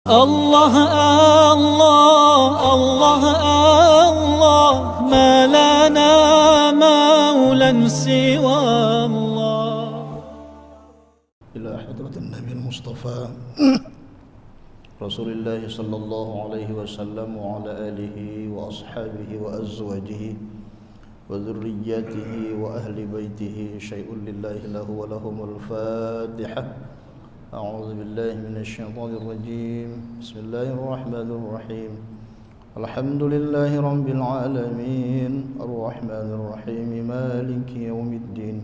الله الله الله الله ما لنا مولى سوى الله. إلى حضرة النبي المصطفى رسول الله صلى الله عليه وسلم وعلى آله وأصحابه وأزواجه وذرياته وأهل بيته شيء لله له ولهم الفاتحة. أعوذ بالله من الشيطان الرجيم. بسم الله الرحمن الرحيم. الحمد لله رب العالمين الرحمن الرحيم مالك يوم الدين.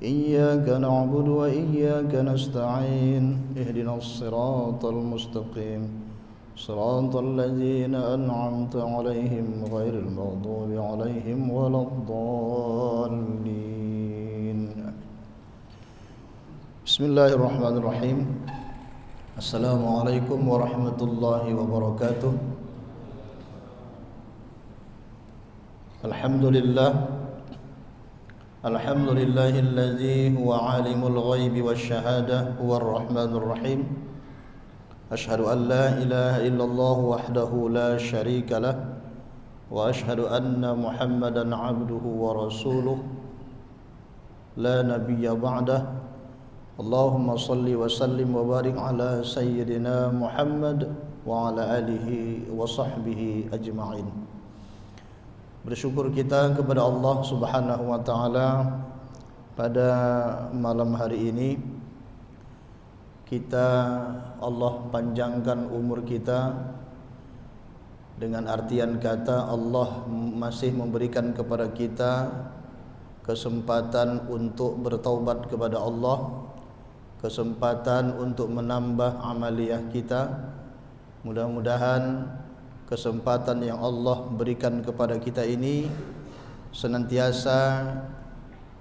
إياك نعبد وإياك نستعين اهدنا الصراط المستقيم صراط الذين أنعمت عليهم غير المغضوب عليهم ولا الضالين. Bismillahirrahmanirrahim. Assalamualaikum warahmatullahi wabarakatuh. Alhamdulillahilladzi huwa alimul ghaibi wasyahadah huwar rahmanur rahim. Asyhadu an la ilaha illallah wahdahu la syarika lah wa asyhadu anna Muhammadan abduhu wa rasuluh la nabiyya ba'dah. Allahumma salli wa sallim wa barik ala sayyidina Muhammad wa ala alihi wa sahbihi ajma'in. Bersyukur kita kepada Allah Subhanahu wa taala pada malam hari ini Allah panjangkan umur kita. Dengan artian kata, Allah masih memberikan kepada kita kesempatan untuk bertaubat kepada Allah, kesempatan untuk menambah amaliyah kita. Mudah-mudahan kesempatan yang Allah berikan kepada kita ini senantiasa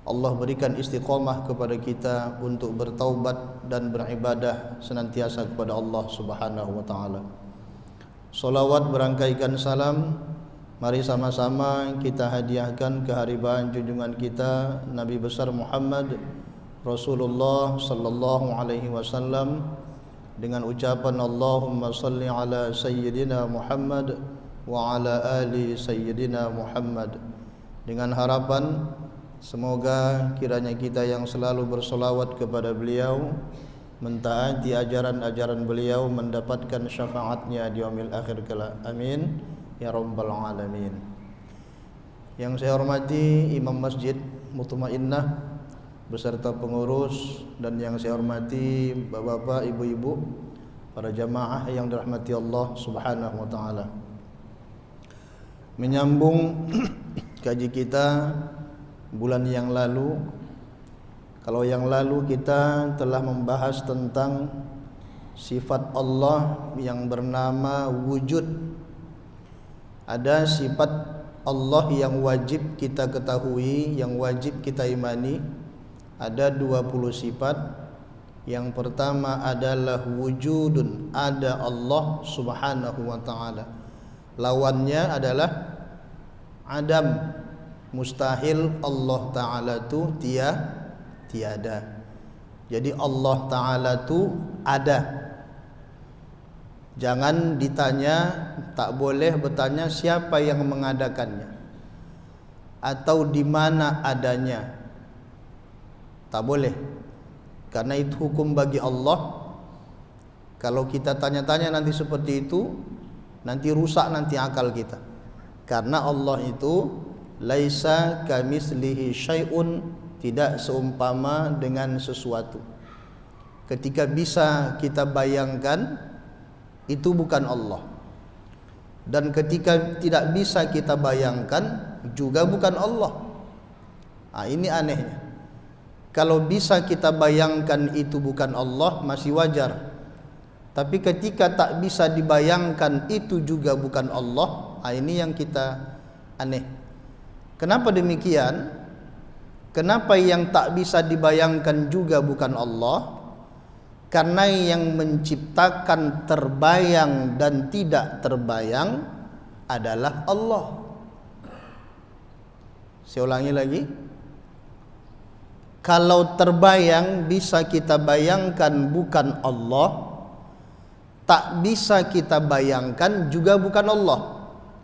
Allah berikan istiqomah kepada kita untuk bertaubat dan beribadah senantiasa kepada Allah Subhanahu wa taala. Salawat berangkaikan salam mari sama-sama kita hadiahkan kehariban junjungan kita Nabi besar Muhammad Rasulullah sallallahu alaihi wasallam dengan ucapan Allahumma salli ala sayyidina Muhammad wa ala ali sayyidina Muhammad, dengan harapan semoga kiranya kita yang selalu bersolawat kepada beliau, mentaati ajaran-ajaran beliau, mendapatkan syafaatnya di yaumil akhir kelak. Amin ya rabbal alamin. Yang saya hormati Imam Masjid Mutmainnah beserta pengurus, dan yang saya hormati bapak-bapak, ibu-ibu, para jamaah yang dirahmati Allah Subhanahu wa taala. Menyambung kaji kita bulan yang lalu. Kalau yang lalu kita telah membahas tentang sifat Allah yang bernama wujud. Ada sifat Allah yang wajib kita ketahui, yang wajib kita imani. Ada 20 sifat. Yang pertama adalah wujudun, ada Allah Subhanahu wa taala. Lawannya adalah adam, mustahil Allah taala itu tiada. Jadi Allah taala itu ada. Jangan ditanya, tak boleh bertanya siapa yang mengadakannya atau di mana adanya. Tak boleh, karena itu hukum bagi Allah. Kalau kita tanya-tanya nanti seperti itu, nanti rusak nanti akal kita. Karena Allah itu laisa kamitslihi syai'un, tidak seumpama dengan sesuatu. Ketika bisa kita bayangkan, itu bukan Allah. Dan ketika tidak bisa kita bayangkan, juga bukan Allah. Ini anehnya. Kalau bisa kita bayangkan itu bukan Allah, masih wajar. Tapi ketika tak bisa dibayangkan itu juga bukan Allah, ini yang kita aneh. Kenapa demikian? Kenapa yang tak bisa dibayangkan juga bukan Allah? Karena yang menciptakan terbayang dan tidak terbayang adalah Allah. Saya ulangi lagi. Kalau terbayang bisa kita bayangkan bukan Allah, tak bisa kita bayangkan juga bukan Allah.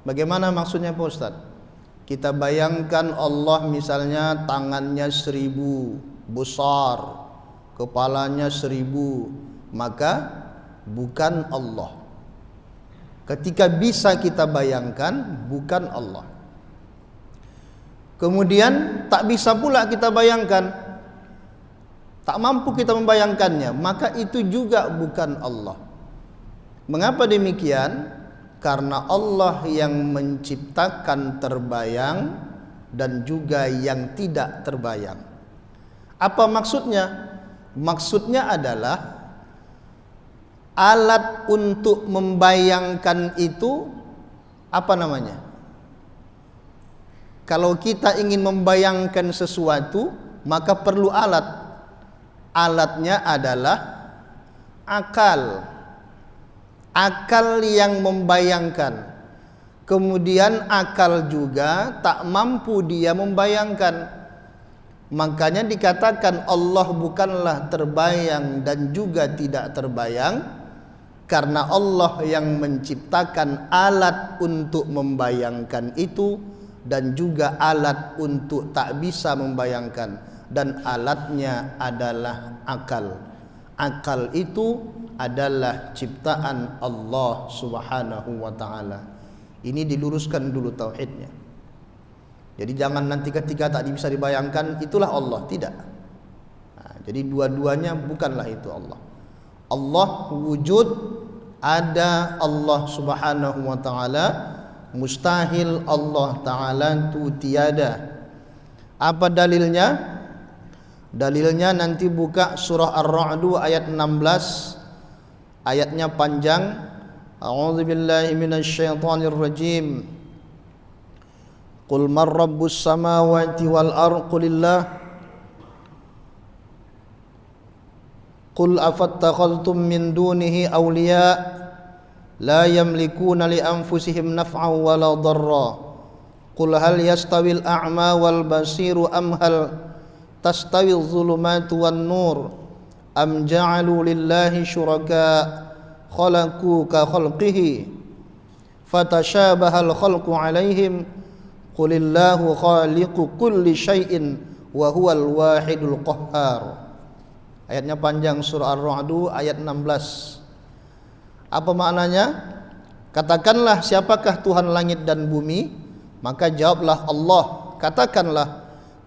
Bagaimana maksudnya Pak Ustadz? Kita bayangkan Allah misalnya tangannya 1000 besar, kepalanya 1000, maka bukan Allah. Ketika bisa kita bayangkan, bukan Allah. Kemudian tak bisa pula kita bayangkan, tak mampu kita membayangkannya, maka itu juga bukan Allah. Mengapa demikian? Karena Allah yang menciptakan terbayang dan juga yang tidak terbayang. Apa maksudnya? Maksudnya adalah alat untuk membayangkan itu apa namanya? Kalau kita ingin membayangkan sesuatu, maka perlu alat. Alatnya adalah akal. Akal yang membayangkan. Kemudian akal juga tak mampu dia membayangkan. Makanya dikatakan Allah bukanlah terbayang dan juga tidak terbayang, karena Allah yang menciptakan alat untuk membayangkan itu dan juga alat untuk tak bisa membayangkan, dan alatnya adalah akal. Akal itu adalah ciptaan Allah Subhanahu wa taala. Ini diluruskan dulu tauhidnya. Jadi jangan nanti ketika tak bisa dibayangkan itulah Allah, tidak. Nah, jadi dua-duanya bukanlah itu Allah. Allah wujud, ada Allah Subhanahu wa taala, mustahil Allah taala itu tiada. Apa dalilnya? Dalilnya nanti buka surah Ar-Ra'd ayat 16. Ayatnya panjang. A'udzubillahi minasyaitonir rajim. Qul man rabbus samawati wal ardi qulillah. Qul afattakhadhtum min dunihi awliya la yamlikuna li anfusihim naf'an wala dharra. Qul hal yastawil a'ma wal basiru am hal tastawil zulumatu wan nur am ja'alu lillahi syuraka khalaqu ka khalqihi fatashabahal khalqu alaihim qulillahu khaliqu kulli syai'in wa huwal wahidul qahhar. Ayatnya panjang, surah Ar-Ra'd ayat 16. Apa maknanya? Katakanlah siapakah Tuhan langit dan bumi? Maka jawablah Allah. Katakanlah,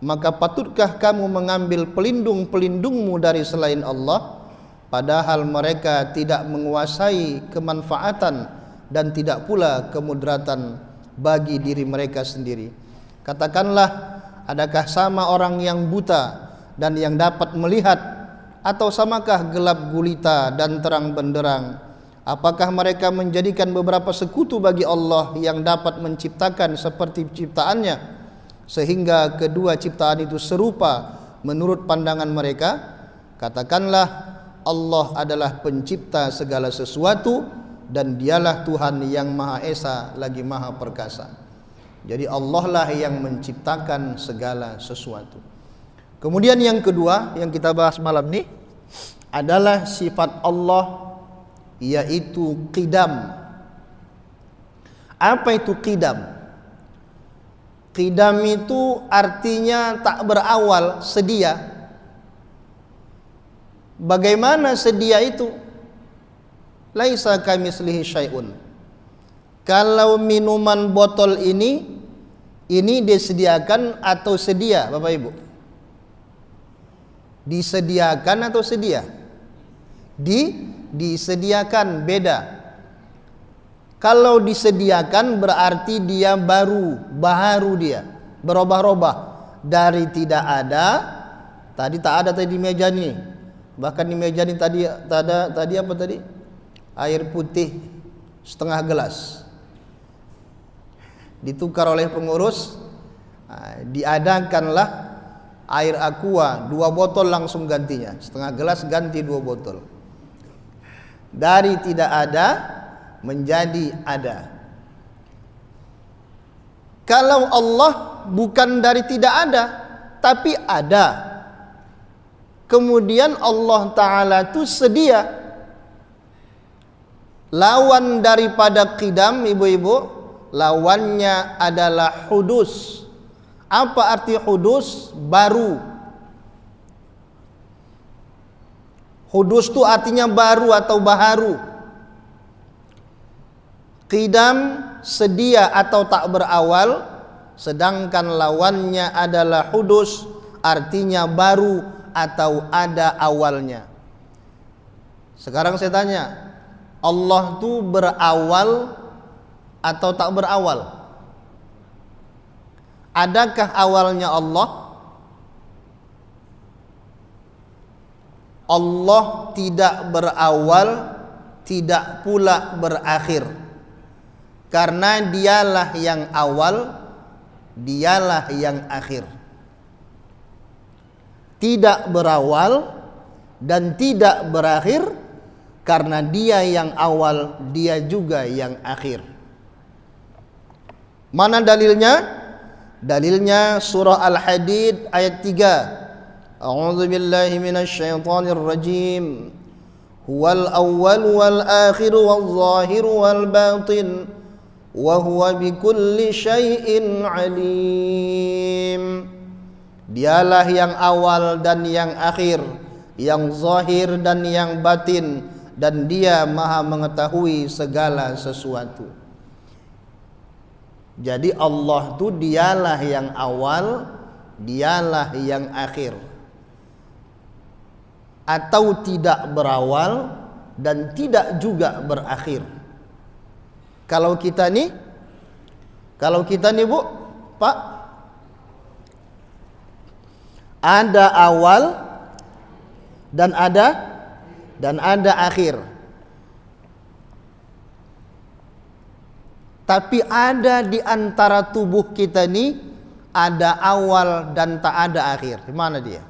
maka patutkah kamu mengambil pelindung-pelindungmu dari selain Allah, padahal mereka tidak menguasai kemanfaatan dan tidak pula kemudaratan bagi diri mereka sendiri. Katakanlah, adakah sama orang yang buta dan yang dapat melihat, atau samakah gelap gulita dan terang benderang? Apakah mereka menjadikan beberapa sekutu bagi Allah yang dapat menciptakan seperti ciptaannya, sehingga kedua ciptaan itu serupa menurut pandangan mereka? Katakanlah, Allah adalah pencipta segala sesuatu dan dialah Tuhan yang Maha Esa lagi Maha Perkasa. Jadi Allah lah yang menciptakan segala sesuatu. Kemudian yang kedua yang kita bahas malam ini adalah sifat Allah, yaitu qidam. Apa itu qidam? Qidam itu artinya tak berawal, sedia. Bagaimana sedia itu? Laisa kamitslihi syai'un. Kalau minuman botol ini disediakan atau sedia, Bapak Ibu? Disediakan atau sedia? Disediakan, beda. Kalau disediakan berarti dia baru dia, berubah-ubah dari tidak ada. Tadi tak ada tadi di meja ini. Bahkan di meja ini tadi apa tadi? Air putih setengah gelas. Ditukar oleh pengurus, diadakanlah air aqua 2 botol langsung gantinya, setengah gelas ganti 2 botol. Dari tidak ada menjadi ada. Kalau Allah bukan dari tidak ada, tapi ada. Kemudian Allah Ta'ala itu sedia. Lawan daripada qidam, ibu-ibu, lawannya adalah hudus. Apa arti hudus? Baru. Hudus itu artinya baru atau baharu. Qidam sedia atau tak berawal, sedangkan lawannya adalah hudus, artinya baru atau ada awalnya. Sekarang saya tanya, Allah itu berawal atau tak berawal? Adakah awalnya Allah? Allah tidak berawal, tidak pula berakhir. Karena dialah yang awal, dialah yang akhir. Tidak berawal dan tidak berakhir, karena dia yang awal, dia juga yang akhir. Mana dalilnya? Dalilnya surah Al-Hadid ayat 3. A'udzu billahi minasyaitonir rajim. Huwal awwal wal akhir wal zahir wal batin wa huwa bikulli syai'in alim. Dialah yang awal dan yang akhir, yang zahir dan yang batin, dan dia maha mengetahui segala sesuatu. Jadi Allah itu dialah yang awal, dialah yang akhir. Atau tidak berawal dan tidak juga berakhir. Kalau kita nih Bu, Pak, ada awal dan ada akhir. Tapi ada di antara tubuh kita ini ada awal dan tak ada akhir. Di mana dia?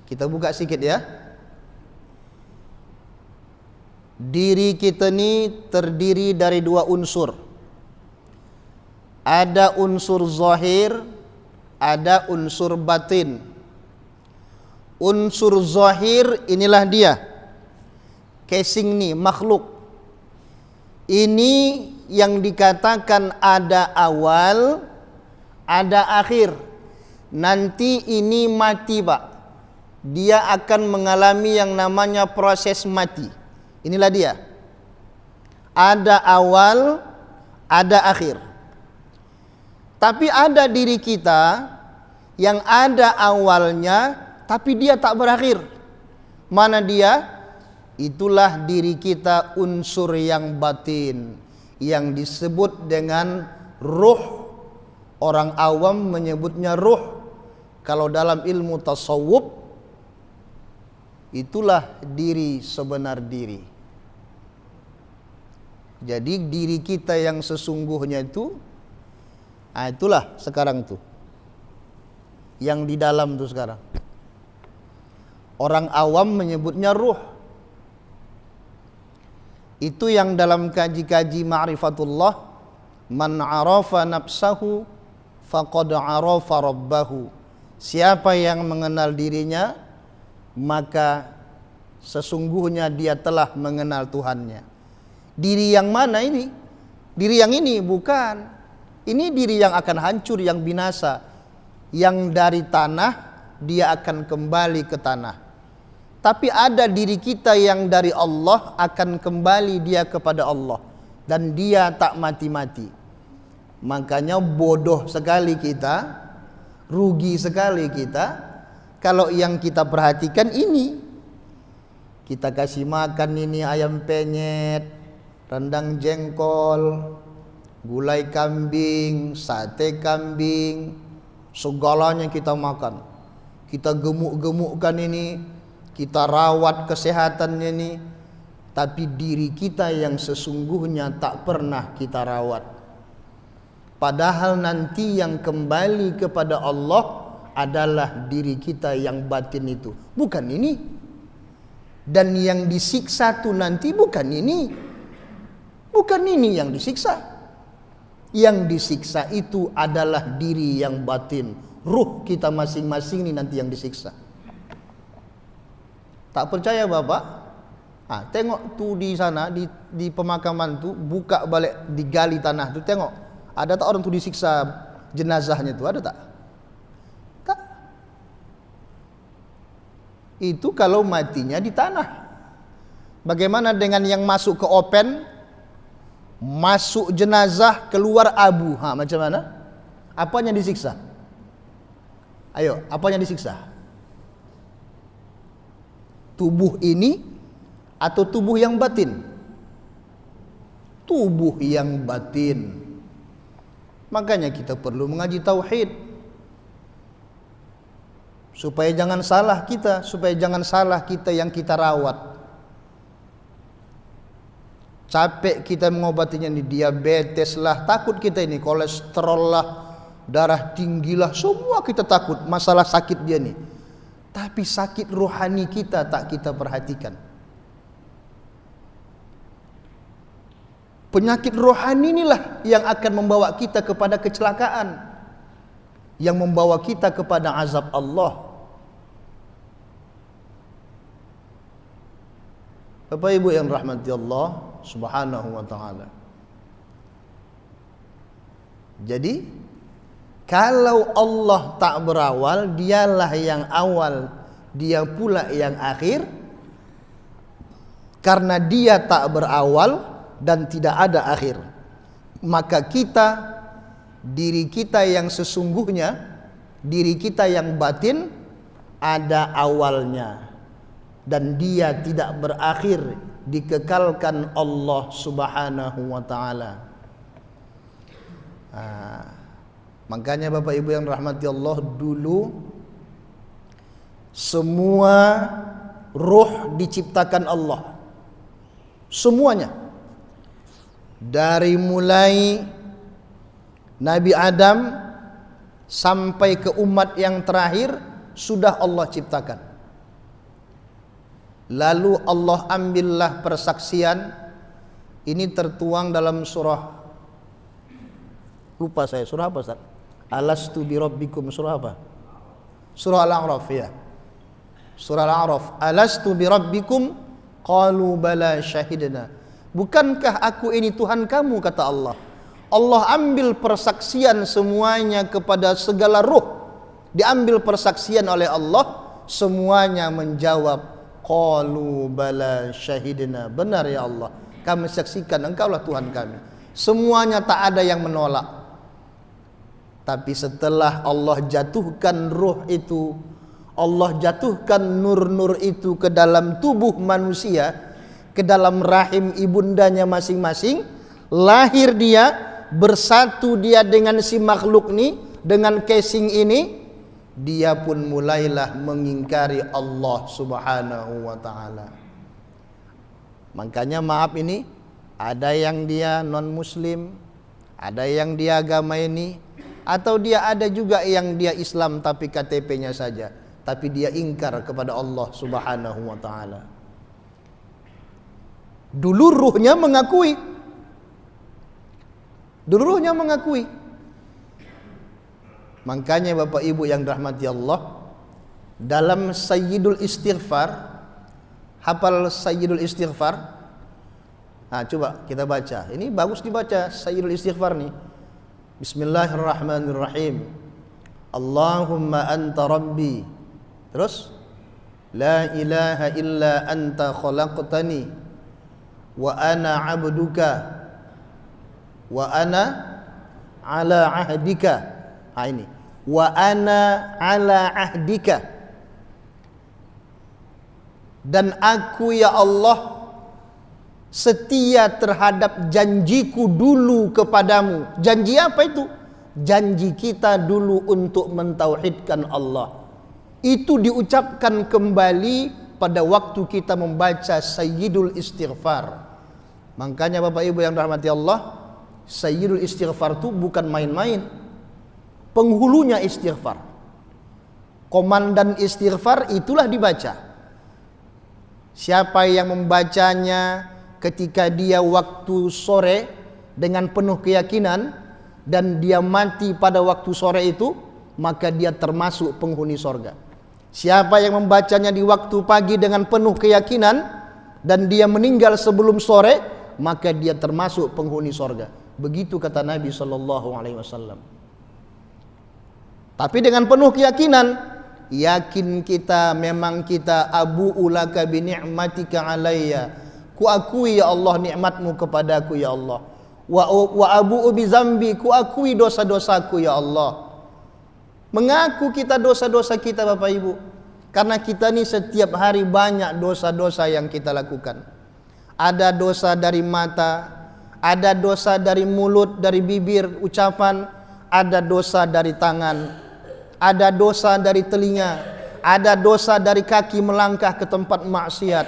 Kita buka sedikit ya. Diri kita ini terdiri dari dua unsur. Ada unsur zahir, ada unsur batin. Unsur zahir inilah dia, casing nih, makhluk. Ini yang dikatakan ada awal, ada akhir. Nanti ini mati, Pak. Dia akan mengalami yang namanya proses mati. Inilah dia. Ada awal, ada akhir. Tapi ada diri kita yang ada awalnya, tapi dia tak berakhir. Mana dia? Itulah diri kita, unsur yang batin, yang disebut dengan ruh. Orang awam menyebutnya ruh. Kalau dalam ilmu tasawuf, itulah diri sebenar diri. Jadi diri kita yang sesungguhnya itu, itulah sekarang tuh, yang di dalam tuh sekarang. Orang awam menyebutnya ruh. Itu yang dalam kaji-kaji ma'rifatullah, man arafa nafsahu faqad arafa rabbahu. Siapa yang mengenal dirinya, maka sesungguhnya dia telah mengenal Tuhannya. Diri yang mana ini? Diri yang ini bukan. Ini diri yang akan hancur, yang binasa. Yang dari tanah, dia akan kembali ke tanah. Tapi ada diri kita yang dari Allah, akan kembali dia kepada Allah. Dan dia tak mati-mati. Makanya bodoh sekali kita, rugi sekali kita, kalau yang kita perhatikan ini. Kita kasih makan ini ayam penyet, rendang jengkol, gulai kambing, sate kambing, segalanya kita makan. Kita gemuk-gemukkan ini, kita rawat kesehatannya ini, tapi diri kita yang sesungguhnya tak pernah kita rawat. Padahal nanti yang kembali kepada Allah adalah diri kita yang batin itu, bukan ini. Dan yang disiksa tuh nanti bukan ini. Bukan ini yang disiksa. Yang disiksa itu adalah diri yang batin, ruh kita masing-masing ini nanti yang disiksa. Tak percaya Bapak? Tengok tuh di sana, di pemakaman tuh, buka balik, digali tanah tuh, tengok. Ada tak orang tuh disiksa jenazahnya tuh, ada tak? Tak. Itu kalau matinya di tanah. Bagaimana dengan yang masuk ke open, masuk jenazah, keluar abu? Macam mana? Apanya disiksa? Ayo, apanya disiksa? Tubuh ini atau tubuh yang batin? Tubuh yang batin. Makanya kita perlu mengaji tauhid, supaya jangan salah kita, yang kita rawat. Capek kita mengobatinya, ini diabetes lah, takut kita ini, kolesterol lah, darah tinggi lah, semua kita takut masalah sakit dia nih. Tapi sakit rohani kita tak kita perhatikan. Penyakit rohani inilah yang akan membawa kita kepada kecelakaan, yang membawa kita kepada azab Allah. Bapak Ibu yang rahmati Allah Subhanahu wa ta'ala. Jadi kalau Allah tak berawal, dialah yang awal, dia pula yang akhir. Karena dia tak berawal dan tidak ada akhir, maka kita, diri kita yang sesungguhnya, diri kita yang batin, ada awalnya dan dia tidak berakhir, dikekalkan Allah Subhanahu wa ta'ala. Makanya Bapak Ibu yang rahmati Allah, dulu semua ruh diciptakan Allah, semuanya, dari mulai Nabi Adam sampai ke umat yang terakhir sudah Allah ciptakan. Lalu Allah ambillah persaksian. Ini tertuang dalam surah, lupa saya surah apa Ustaz? Alastu bi rabbikum, surah apa? Surah Al-A'raf ya. Surah Al-A'raf. Alastu bi rabbikum qalu bala syahidna. Bukankah aku ini Tuhan kamu, kata Allah. Allah ambil persaksian semuanya kepada segala ruh. Diambil persaksian oleh Allah, semuanya menjawab qalu bala syahidna. Benar ya Allah, kami saksikan engkaulah Tuhan kami. Semuanya tak ada yang menolak. Tapi setelah Allah jatuhkan ruh itu, Allah jatuhkan nur-nur itu ke dalam tubuh manusia, ke dalam rahim ibundanya masing-masing, lahir dia, bersatu dia dengan si makhluk ini, dengan casing ini, dia pun mulailah mengingkari Allah Subhanahu wa ta'ala. Makanya maaf ini, ada yang dia non muslim, ada yang dia agama ini, atau dia ada juga yang dia Islam tapi KTP-nya saja, tapi dia ingkar kepada Allah Subhanahu wa ta'ala. Dulu ruhnya mengakui, Makanya Bapak Ibu yang rahmati Allah, dalam Sayyidul Istighfar, hafal Sayyidul Istighfar? Coba kita baca. Ini bagus dibaca Sayyidul Istighfar nih. Bismillahirrahmanirrahim. Allahumma anta rabbi. Terus, la ilaha illa anta khalaqtani wa ana abduka wa ana ala ahdika. Ini wa ana ala ahdika, dan aku ya Allah setia terhadap janjiku dulu kepadamu. Janji apa itu? Janji kita dulu untuk mentauhidkan Allah. Itu diucapkan kembali pada waktu kita membaca Sayyidul Istighfar. Makanya Bapak Ibu yang rahmati Allah, Sayyidul Istighfar itu bukan main-main. Penghulunya istighfar, komandan istighfar itulah dibaca. Siapa yang membacanya ketika dia waktu sore dengan penuh keyakinan dan dia mati pada waktu sore itu, maka dia termasuk penghuni sorga. Siapa yang membacanya di waktu pagi dengan penuh keyakinan dan dia meninggal sebelum sore, maka dia termasuk penghuni sorga. Begitu kata Nabi SAW. Tapi dengan penuh keyakinan, yakin kita, memang kita abu ulaka bi ni'matika alayya, kuakui ya Allah nikmatmu kepadaku ya Allah, wa abu bi zambi, kuakui dosa-dosaku ya Allah. Mengaku kita dosa-dosa kita Bapak Ibu, karena kita ini setiap hari banyak dosa-dosa yang kita lakukan. Ada dosa dari mata, ada dosa dari mulut, dari bibir, ucapan, ada dosa dari tangan, ada dosa dari telinga, ada dosa dari kaki melangkah ke tempat maksiat.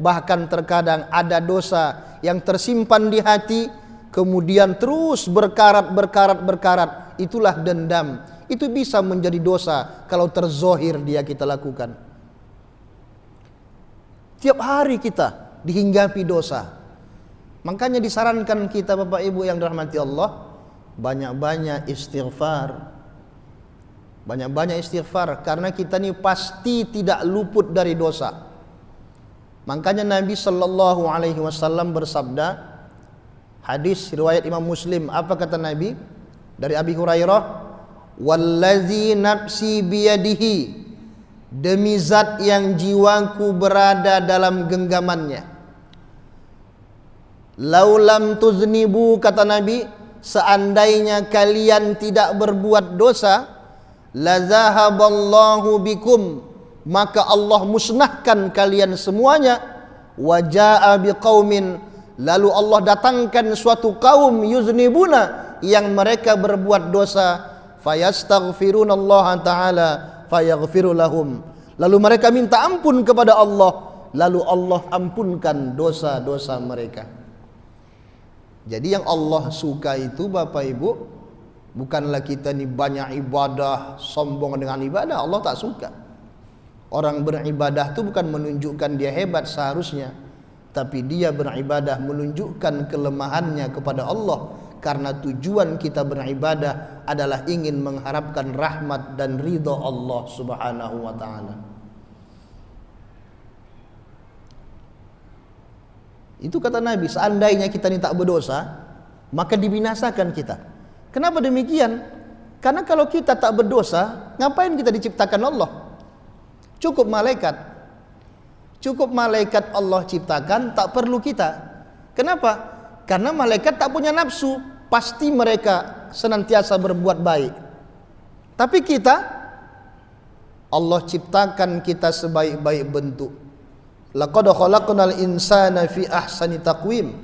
Bahkan terkadang ada dosa yang tersimpan di hati, kemudian terus berkarat. Itulah dendam. Itu bisa menjadi dosa kalau terzohir dia kita lakukan. Tiap hari kita dihinggapi dosa. Makanya disarankan kita Bapak Ibu yang dirahmati Allah, banyak-banyak istighfar. Banyak-banyak istighfar, karena kita ini pasti tidak luput dari dosa. Makanya Nabi SAW bersabda, hadis riwayat Imam Muslim, apa kata Nabi? Dari Abi Hurairah, wallazi nafsi biyadihi, demi zat yang jiwaku berada dalam genggamannya, laulam tuznibu, kata Nabi, seandainya kalian tidak berbuat dosa, la zahaballahu bikum, maka Allah musnahkan kalian semuanya, wa jaa biqaumin, lalu Allah datangkan suatu kaum yuznibuna, yang mereka berbuat dosa, fayastaghfirunallaha ta'ala fayaghfiru lahum, lalu mereka minta ampun kepada Allah, lalu Allah ampunkan dosa-dosa mereka. Jadi yang Allah suka itu Bapak Ibu, bukanlah kita ini banyak ibadah, sombong dengan ibadah. Allah tak suka. Orang beribadah itu bukan menunjukkan dia hebat seharusnya, tapi dia beribadah menunjukkan kelemahannya kepada Allah. Karena tujuan kita beribadah adalah ingin mengharapkan rahmat dan ridha Allah Subhanahu wa ta'ala. Itu kata Nabi, seandainya kita ini tak berdosa, maka dibinasakan kita. Kenapa demikian? Karena kalau kita tak berdosa, ngapain kita diciptakan Allah? Cukup malaikat. Cukup malaikat Allah ciptakan, tak perlu kita. Kenapa? Karena malaikat tak punya nafsu, pasti mereka senantiasa berbuat baik. Tapi kita, Allah ciptakan kita sebaik-baik bentuk. Laqad khalaqnal insana fi ahsani taqwim.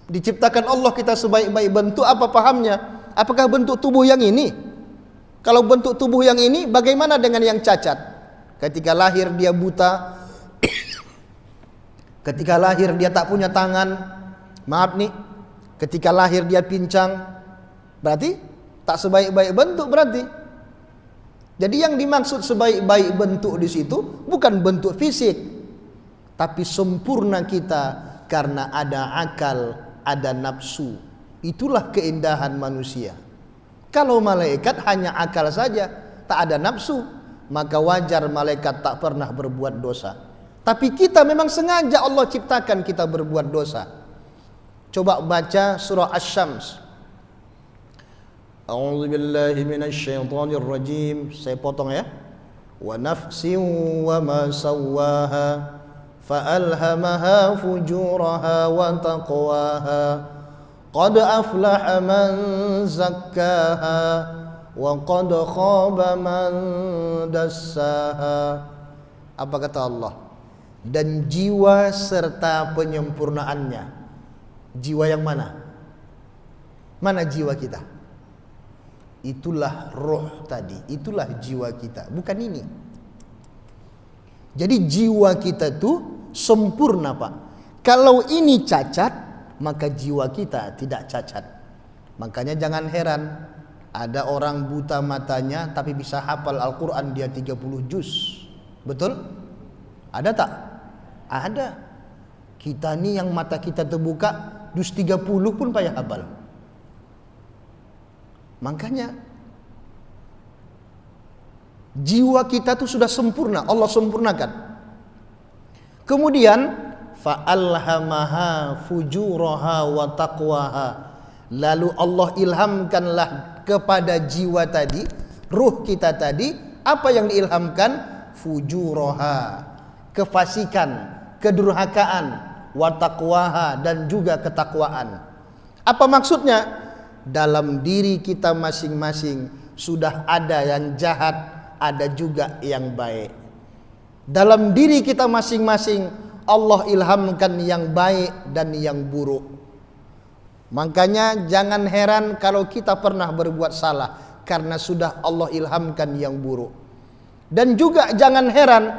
Diciptakan Allah kita sebaik-baik bentuk, apa pahamnya? Apakah bentuk tubuh yang ini? Kalau bentuk tubuh yang ini, bagaimana dengan yang cacat? Ketika lahir dia buta, ketika lahir dia tak punya tangan, maaf nih, ketika lahir dia pincang, berarti tak sebaik-baik bentuk berarti. Jadi yang dimaksud sebaik-baik bentuk di situ bukan bentuk fisik, tapi sempurna kita karena ada akal, ada nafsu. Itulah keindahan manusia. Kalau malaikat hanya akal saja, tak ada nafsu, maka wajar malaikat tak pernah berbuat dosa. Tapi kita memang sengaja Allah ciptakan kita berbuat dosa. Coba baca surah Asy-Syams. A'udzu billahi minasyaitonir rajim. Saya potong ya. Wa nafsin wa ma sawwaha fa'alhamaha fujuraha wa taqwaha. Qad aflaha man zakkaha wa qad khaba man dassaha. Apa kata Allah? Dan jiwa serta penyempurnaannya. Jiwa yang mana? Mana jiwa kita? Itulah roh tadi, itulah jiwa kita, bukan ini. Jadi jiwa kita tuh sempurna Pak. Kalau ini cacat, maka jiwa kita tidak cacat. Makanya jangan heran, ada orang buta matanya tapi bisa hafal Al-Quran dia 30 juz. Betul? Ada tak? Ada. Kita nih yang mata kita terbuka, juz 30 pun payah hafal. Makanya Jiwa kita tuh sudah sempurna, Allah sempurnakan. Kemudian fa'alhamaha fujuraha wa taqwaha. Lalu Allah ilhamkanlah kepada jiwa tadi, ruh kita tadi, apa yang diilhamkan? Fujuraha, kefasikan, kedurhakaan, wa taqwaha, dan juga ketakwaan. Apa maksudnya? Dalam diri kita masing-masing sudah ada yang jahat, ada juga yang baik. Dalam diri kita masing-masing Allah ilhamkan yang baik dan yang buruk. Makanya jangan heran kalau kita pernah berbuat salah, karena sudah Allah ilhamkan yang buruk. Dan juga jangan heran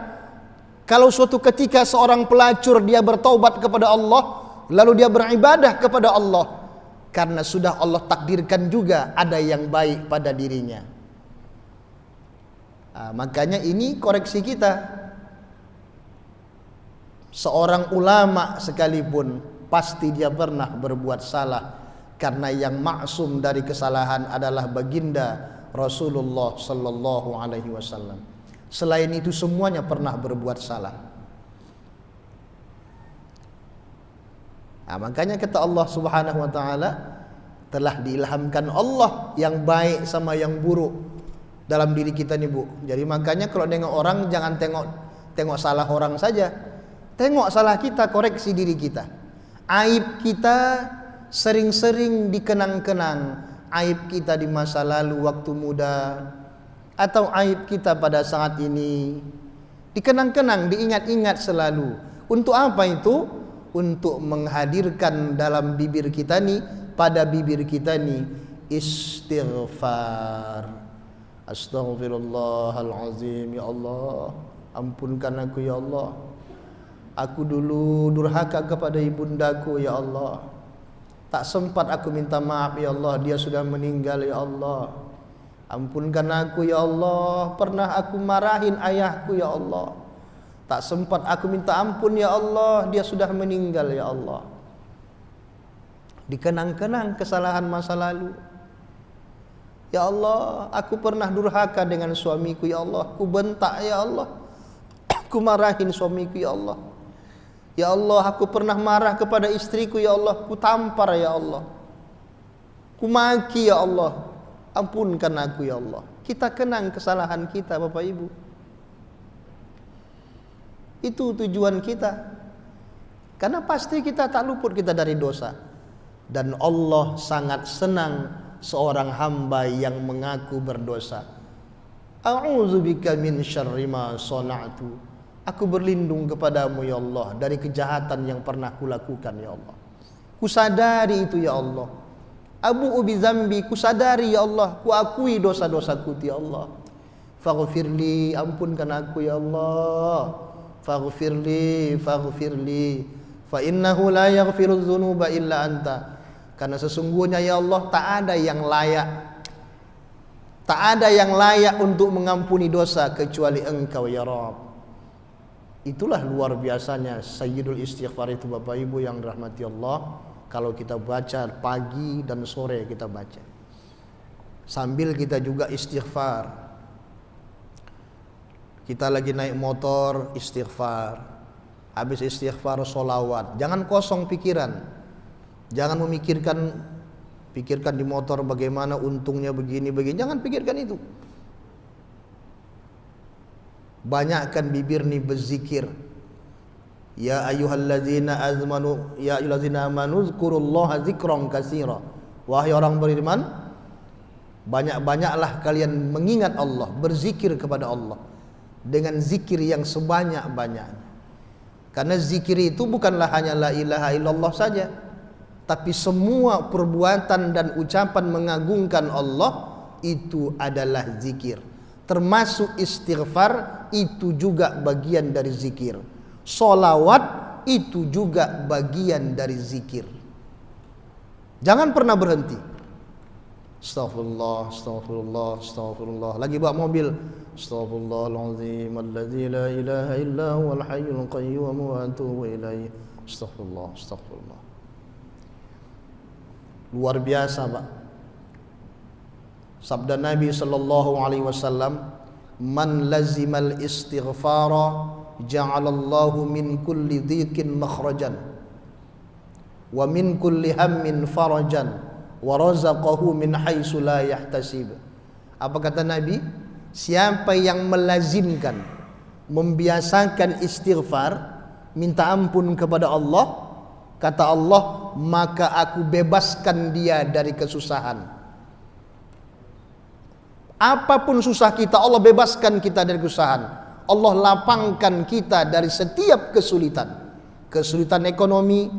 kalau suatu ketika seorang pelacur dia bertaubat kepada Allah, lalu dia beribadah kepada Allah, karena sudah Allah takdirkan juga ada yang baik pada dirinya. Makanya ini koreksi kita. Seorang ulama sekalipun pasti dia pernah berbuat salah, karena yang maksum dari kesalahan adalah baginda Rasulullah sallallahu alaihi wasallam. Selain itu semuanya pernah berbuat salah. Makanya kata Allah Subhanahu wa taala, telah diilhamkan Allah yang baik sama yang buruk dalam diri kita nih, Bu. Jadi makanya kalau nengok orang jangan tengok salah orang saja. Tengok salah kita, koreksi diri kita. Aib kita sering-sering dikenang-kenang. Aib kita di masa lalu waktu muda, atau aib kita pada saat ini dikenang-kenang, diingat-ingat selalu. Untuk apa itu? Untuk menghadirkan dalam bibir kita nih, pada bibir kita nih, istighfar. Astaghfirullahalazim. Ya Allah, ampunkan aku ya Allah. Aku dulu durhaka kepada ibundaku ya Allah. Tak sempat aku minta maaf ya Allah, dia sudah meninggal ya Allah. Ampunkan aku ya Allah. Pernah aku marahin ayahku ya Allah. Tak sempat aku minta ampun ya Allah, dia sudah meninggal ya Allah. Dikenang-kenang kesalahan masa lalu. Ya Allah, aku pernah durhaka dengan suamiku ya Allah. Ku bentak ya Allah. Ku marahin suamiku ya Allah. Ya Allah, aku pernah marah kepada istriku ya Allah. Ku tampar ya Allah. Ku maki ya Allah. Ampunkan aku ya Allah. Kita kenang kesalahan kita, Bapak Ibu. Itu tujuan kita. Karena pasti kita tak luput kita dari dosa. Dan Allah sangat senang seorang hamba yang mengaku berdosa. A'udzubika min syarri ma shana'tu. Aku berlindung kepadamu ya Allah dari kejahatan yang pernah kulakukan ya Allah. Kusadari itu ya Allah. Abu'u bi dzambi, kusadari ya Allah, kuakui dosa-dosaku ya Allah. Faghfirli, ampunkan aku ya Allah. Faghfirli fa innahu la yaghfiru dzunuba illa anta. Karena sesungguhnya ya Allah tak ada yang layak untuk mengampuni dosa kecuali Engkau ya Rabb. Itulah luar biasanya Sayyidul Istighfar itu, Bapak Ibu yang dirahmati Allah. Kalau kita baca pagi dan sore kita baca, sambil kita juga istighfar. Kita lagi naik motor istighfar, habis istighfar sholawat. Jangan kosong pikiran. Jangan pikirkan di motor bagaimana untungnya begini. Jangan pikirkan itu. Banyakkan bibir nih berzikir. Ya ayyuhalladzina amanu dzkurullaha dzikran katsira. Wahai orang beriman, banyak-banyaklah kalian mengingat Allah, berzikir kepada Allah dengan zikir yang sebanyak-banyaknya. Karena zikir itu bukanlah hanya la ilaha illallah saja, tapi semua perbuatan dan ucapan mengagungkan Allah itu adalah zikir. Termasuk istighfar itu juga bagian dari zikir. Sholawat itu juga bagian dari zikir. Jangan pernah berhenti. Astaghfirullah, astaghfirullah, astaghfirullah. Lagi bawa mobil, astaghfirullahaladzim alladzi la ilaha illa huwal hayyul qayyum wa atubu ilaih. Astaghfirullah, astaghfirullah. Luar biasa, Pak. Sabda Nabi sallallahu alaihi wasallam, man lazimal istighfara ja'alallahu min kulli dhiqin makhrajan wa min kulli hammin farajan wa razaqahu min haitsu la yahtasib. Apa kata Nabi? Siapa yang melazimkan, membiasakan istighfar, minta ampun kepada Allah, kata Allah, maka aku bebaskan dia dari kesusahan. Apapun susah kita, Allah bebaskan kita dari kesusahan. Allah lapangkan kita dari setiap kesulitan. Kesulitan ekonomi,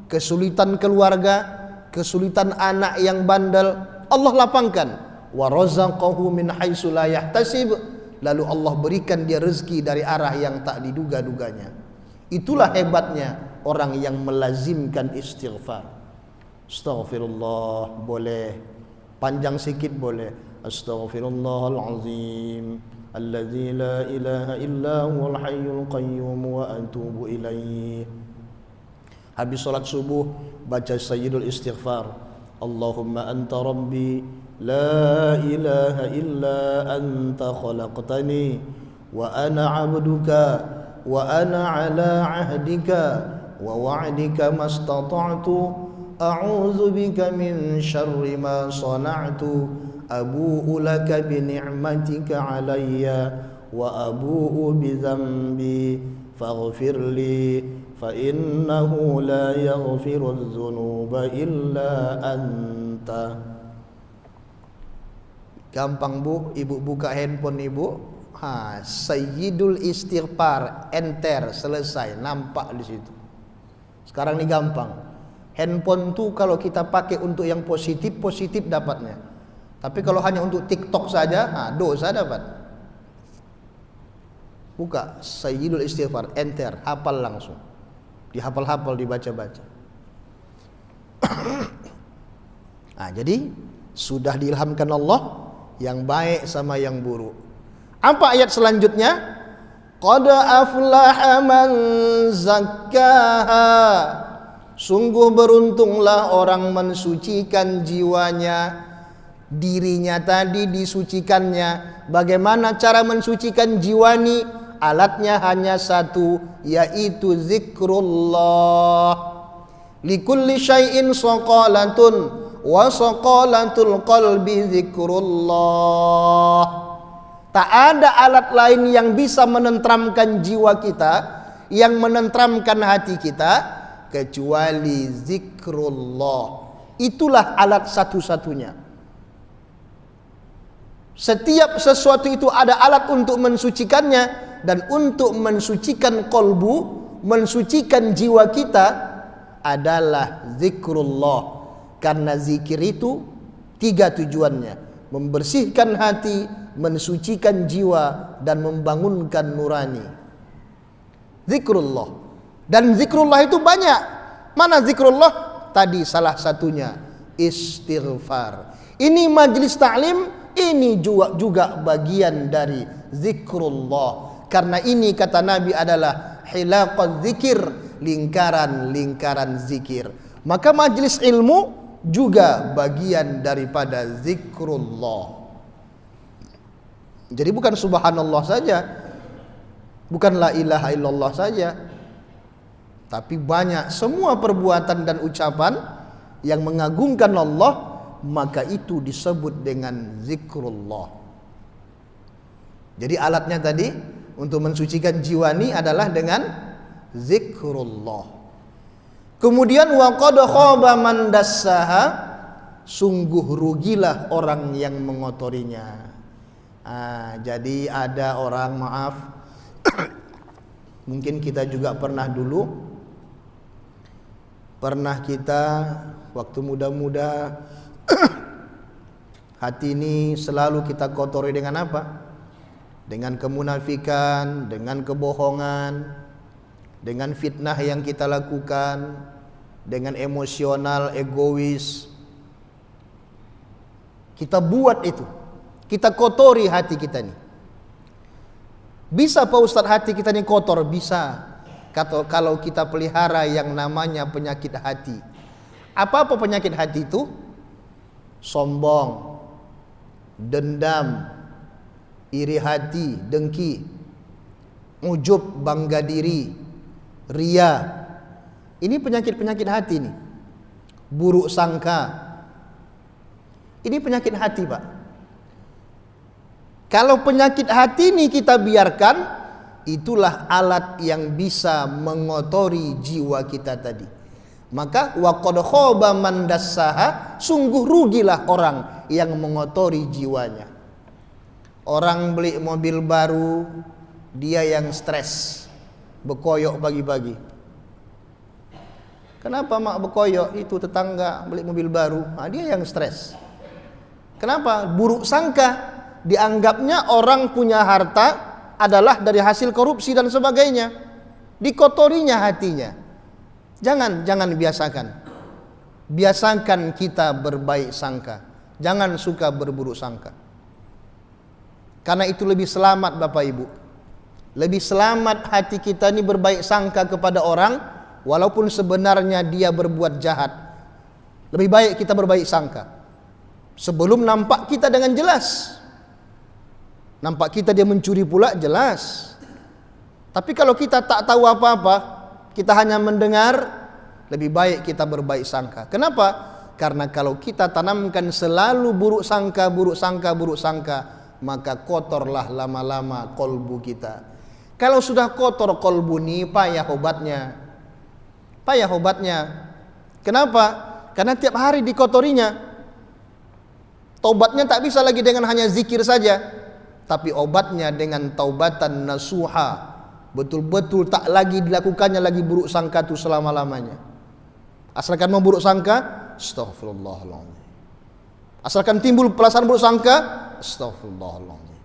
kesulitan keluarga, kesulitan anak yang bandel, Allah lapangkan. Wa razaqahu min haitsu la yahtasib. Lalu Allah berikan dia rezeki dari arah yang tak diduga-duganya. Itulah hebatnya orang yang melazimkan istighfar. Astaghfirullah boleh, panjang sikit boleh. Astaghfirullahalazim alladzi la ilaha illa huwal hayyul qayyum wa atubu ilaih. Habis salat subuh baca sayyidul istighfar. Allahumma anta rabbi la ilaha illa anta khalaqtani wa ana 'abduka wa ana 'ala 'ahdika wa wa'dika mastata'tu a'udzu bika min syarri ma sana'tu abu'u laka bi ni'matika 'alayya wa abu'u bi dhanbi faghfir li fa innahu la yaghfiru adh-dhunuba illa anta. Gampang Bu, Ibu buka handphone Ibu, Sayyidul Istighfar, enter, selesai, nampak di situ. Sekarang ini gampang. Handphone tuh kalau kita pakai untuk yang positif, positif dapatnya. Tapi kalau hanya untuk TikTok saja, dosa dapat. Buka Sayyidul Istighfar, enter, hafal langsung. Dihafal-hafal, dibaca-baca. Jadi sudah diilhamkan Allah yang baik sama yang buruk. Apa ayat selanjutnya? Qad aflaha man zakkaha. Sungguh beruntunglah orang mensucikan jiwanya. Dirinya tadi disucikannya. Bagaimana cara mensucikan jiwa ini? Alatnya hanya satu, yaitu zikrullah. Likulli syai'in saqalatun wa saqalatul qalbi zikrullah. Tak ada alat lain yang bisa menenteramkan jiwa kita, yang menenteramkan hati kita, kecuali zikrullah. Itulah alat satu-satunya. Setiap sesuatu itu ada alat untuk mensucikannya, dan untuk mensucikan kolbu, mensucikan jiwa kita adalah zikrullah. Karena zikir itu 3 tujuannya: membersihkan hati, mensucikan jiwa, dan membangunkan nurani. Zikrullah. Dan zikrullah itu banyak. Mana zikrullah? Tadi salah satunya istighfar. Ini majlis ta'lim, ini juga bagian dari zikrullah. Karena ini kata Nabi adalah hilaqaz zikir, lingkaran-lingkaran zikir. Maka majlis ilmu juga bagian daripada zikrullah. Jadi bukan subhanallah saja, bukan la ilaha illallah saja, tapi banyak semua perbuatan dan ucapan yang mengagungkan Allah, maka itu disebut dengan zikrullah. Jadi alatnya tadi untuk mensucikan jiwa ini adalah dengan zikrullah. Kemudian wa qad khaba man dassaha, sungguh rugilah orang yang mengotorinya. Jadi ada orang, maaf, mungkin kita juga pernah dulu, pernah kita waktu muda-muda hati ini selalu kita kotori dengan apa? Dengan kemunafikan, dengan kebohongan, dengan fitnah yang kita lakukan, dengan emosional, egois. Kita buat itu, kita kotori hati kita ini. Bisa Pak Ustadz hati kita ini kotor? Bisa. Kalau kita pelihara yang namanya penyakit hati. Apa penyakit hati itu? Sombong, dendam, iri hati, dengki, ujub, bangga diri, ria. Ini penyakit-penyakit hati nih. Buruk sangka. Ini penyakit hati, Pak. Kalau penyakit hati ini kita biarkan, itulah alat yang bisa mengotori jiwa kita tadi. Maka waqad khaba man dassaha, sungguh rugilah orang yang mengotori jiwanya. Orang beli mobil baru, dia yang stres, bekoyok pagi-pagi. Kenapa mak bekoyok? Itu tetangga beli mobil baru, dia yang stres. Kenapa? Buruk sangka, dianggapnya orang punya harta adalah dari hasil korupsi dan sebagainya. Dikotorinya hatinya. Jangan biasakan. Biasakan kita berbaik sangka. Jangan suka berburuk sangka. Karena itu lebih selamat Bapak Ibu. Lebih selamat hati kita ini berbaik sangka kepada orang, walaupun sebenarnya dia berbuat jahat. Lebih baik kita berbaik sangka sebelum nampak kita dengan jelas. Nampak kita dia mencuri pula, jelas. Tapi kalau kita tak tahu apa-apa, kita hanya mendengar, lebih baik kita berbaik sangka. Kenapa? Karena kalau kita tanamkan selalu buruk sangka, maka kotorlah lama-lama kolbu kita. Kalau sudah kotor kolbu ini, payah obatnya. Kenapa? Karena tiap hari dikotorinya. Taubatnya tak bisa lagi dengan hanya zikir saja, tapi obatnya dengan taubatan nasuha. Betul-betul tak lagi dilakukannya lagi buruk sangka itu selama-lamanya. Asalkan mau buruk sangka, astaghfirullahaladzim. Asalkan timbul perasaan buruk sangka, astaghfirullahaladzim.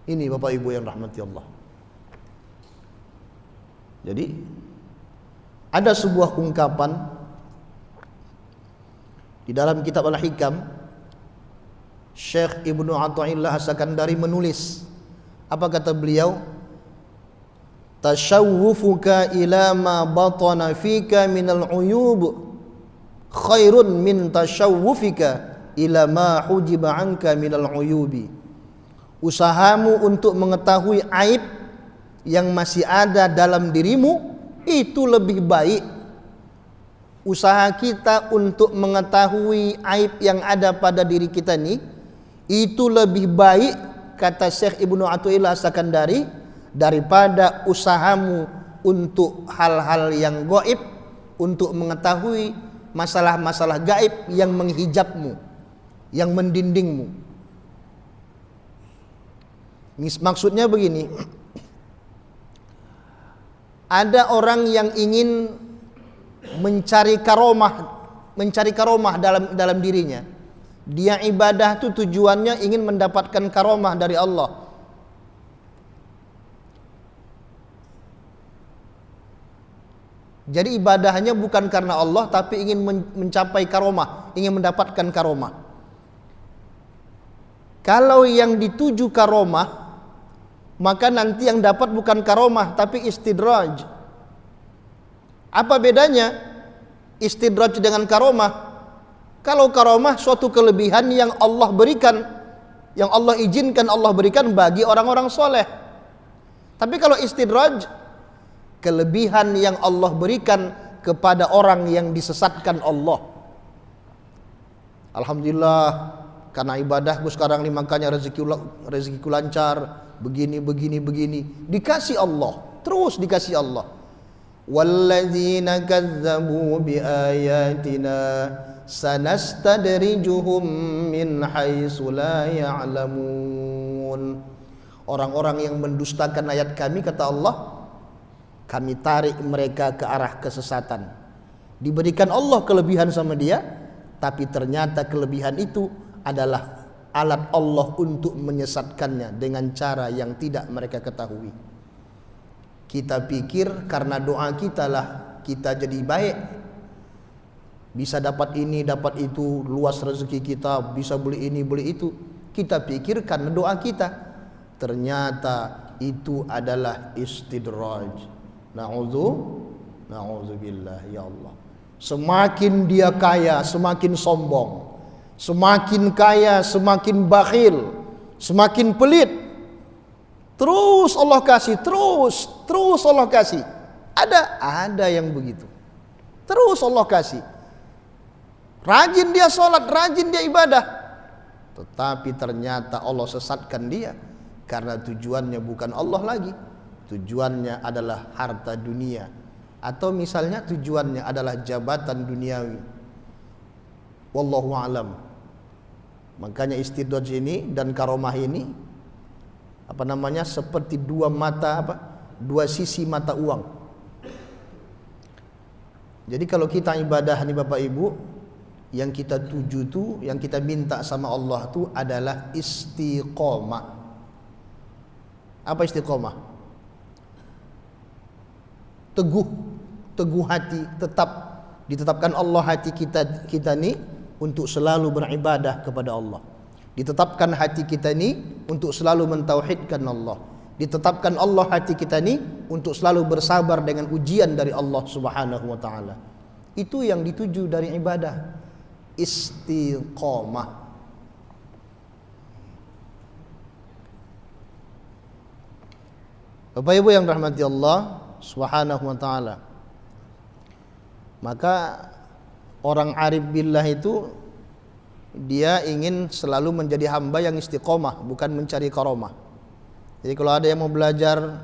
Ini Bapak Ibu yang rahmati Allah. Jadi ada sebuah ungkapan di dalam kitab Al-Hikam, Syekh Ibnu Athaillah As-Sakandari menulis, apa kata beliau? Tashawwufuka ila ma batana fika minal uyub khairun min tashawwufika ila ma hujiba anka minal uyubi. Usahamu untuk mengetahui aib yang masih ada dalam dirimu itu lebih baik. Usaha kita untuk mengetahui aib yang ada pada diri kita ini, itu lebih baik, kata Syekh Ibnu Athaillah As-Sakandari, daripada usahamu untuk hal-hal yang gaib, untuk mengetahui masalah-masalah gaib yang menghijabmu, yang mendindingmu. Maksudnya begini, ada orang yang ingin mencari karomah dalam dirinya. Dia ibadah itu tujuannya ingin mendapatkan karomah dari Allah. Jadi ibadahnya bukan karena Allah, tapi ingin mencapai karomah, ingin mendapatkan karomah. Kalau yang dituju karomah, maka nanti yang dapat bukan karomah tapi istidraj. Apa bedanya istidraj dengan karomah? Kalau karomah suatu kelebihan yang Allah berikan, yang Allah izinkan Allah berikan bagi orang-orang soleh. Tapi kalau istidraj, kelebihan yang Allah berikan kepada orang yang disesatkan Allah. Alhamdulillah, karena ibadahku sekarang ini makanya rezekiku lancar, begini. Dikasih Allah, terus dikasih Allah. Walladzina kazzabu biayatina sanastadrijuhum min haitsu la ya'lamun. Orang-orang yang mendustakan ayat kami, kata Allah, kami tarik mereka ke arah kesesatan. Diberikan Allah kelebihan sama dia, tapi ternyata kelebihan itu adalah alat Allah untuk menyesatkannya dengan cara yang tidak mereka ketahui. Kita pikir karena doa kita lah kita jadi baik, bisa dapat ini dapat itu, luas rezeki kita, bisa beli ini beli itu. Kita pikir karena doa kita, ternyata itu adalah istidraj. Na'udzubillah ya Allah. Semakin dia kaya, semakin sombong. semakin kaya, semakin bakhil, semakin pelit. Terus Allah kasih, terus Allah kasih. Ada yang begitu. Terus Allah kasih. Rajin dia sholat, rajin dia ibadah, tetapi ternyata Allah sesatkan dia karena tujuannya bukan Allah lagi. Tujuannya adalah harta dunia, atau misalnya tujuannya adalah jabatan duniawi. Wallahu a'lam. Makanya istidraj ini dan karomah ini seperti dua sisi mata uang. Jadi kalau kita ibadah nih Bapak Ibu, yang kita tuju tuh, yang kita minta sama Allah tuh adalah istiqomah. Apa istiqomah? Teguh hati, ditetapkan Allah hati kita nih untuk selalu beribadah kepada Allah. Ditetapkan hati kita nih untuk selalu mentauhidkan Allah. Ditetapkan Allah hati kita nih untuk selalu bersabar dengan ujian dari Allah Subhanahu wa taala. Itu yang dituju dari ibadah. Istiqomah. Bapak Ibu yang rahmati Allah Subhanahu wa taala, maka orang arif billah itu dia ingin selalu menjadi hamba yang istiqomah, bukan mencari karomah. Jadi kalau ada yang mau belajar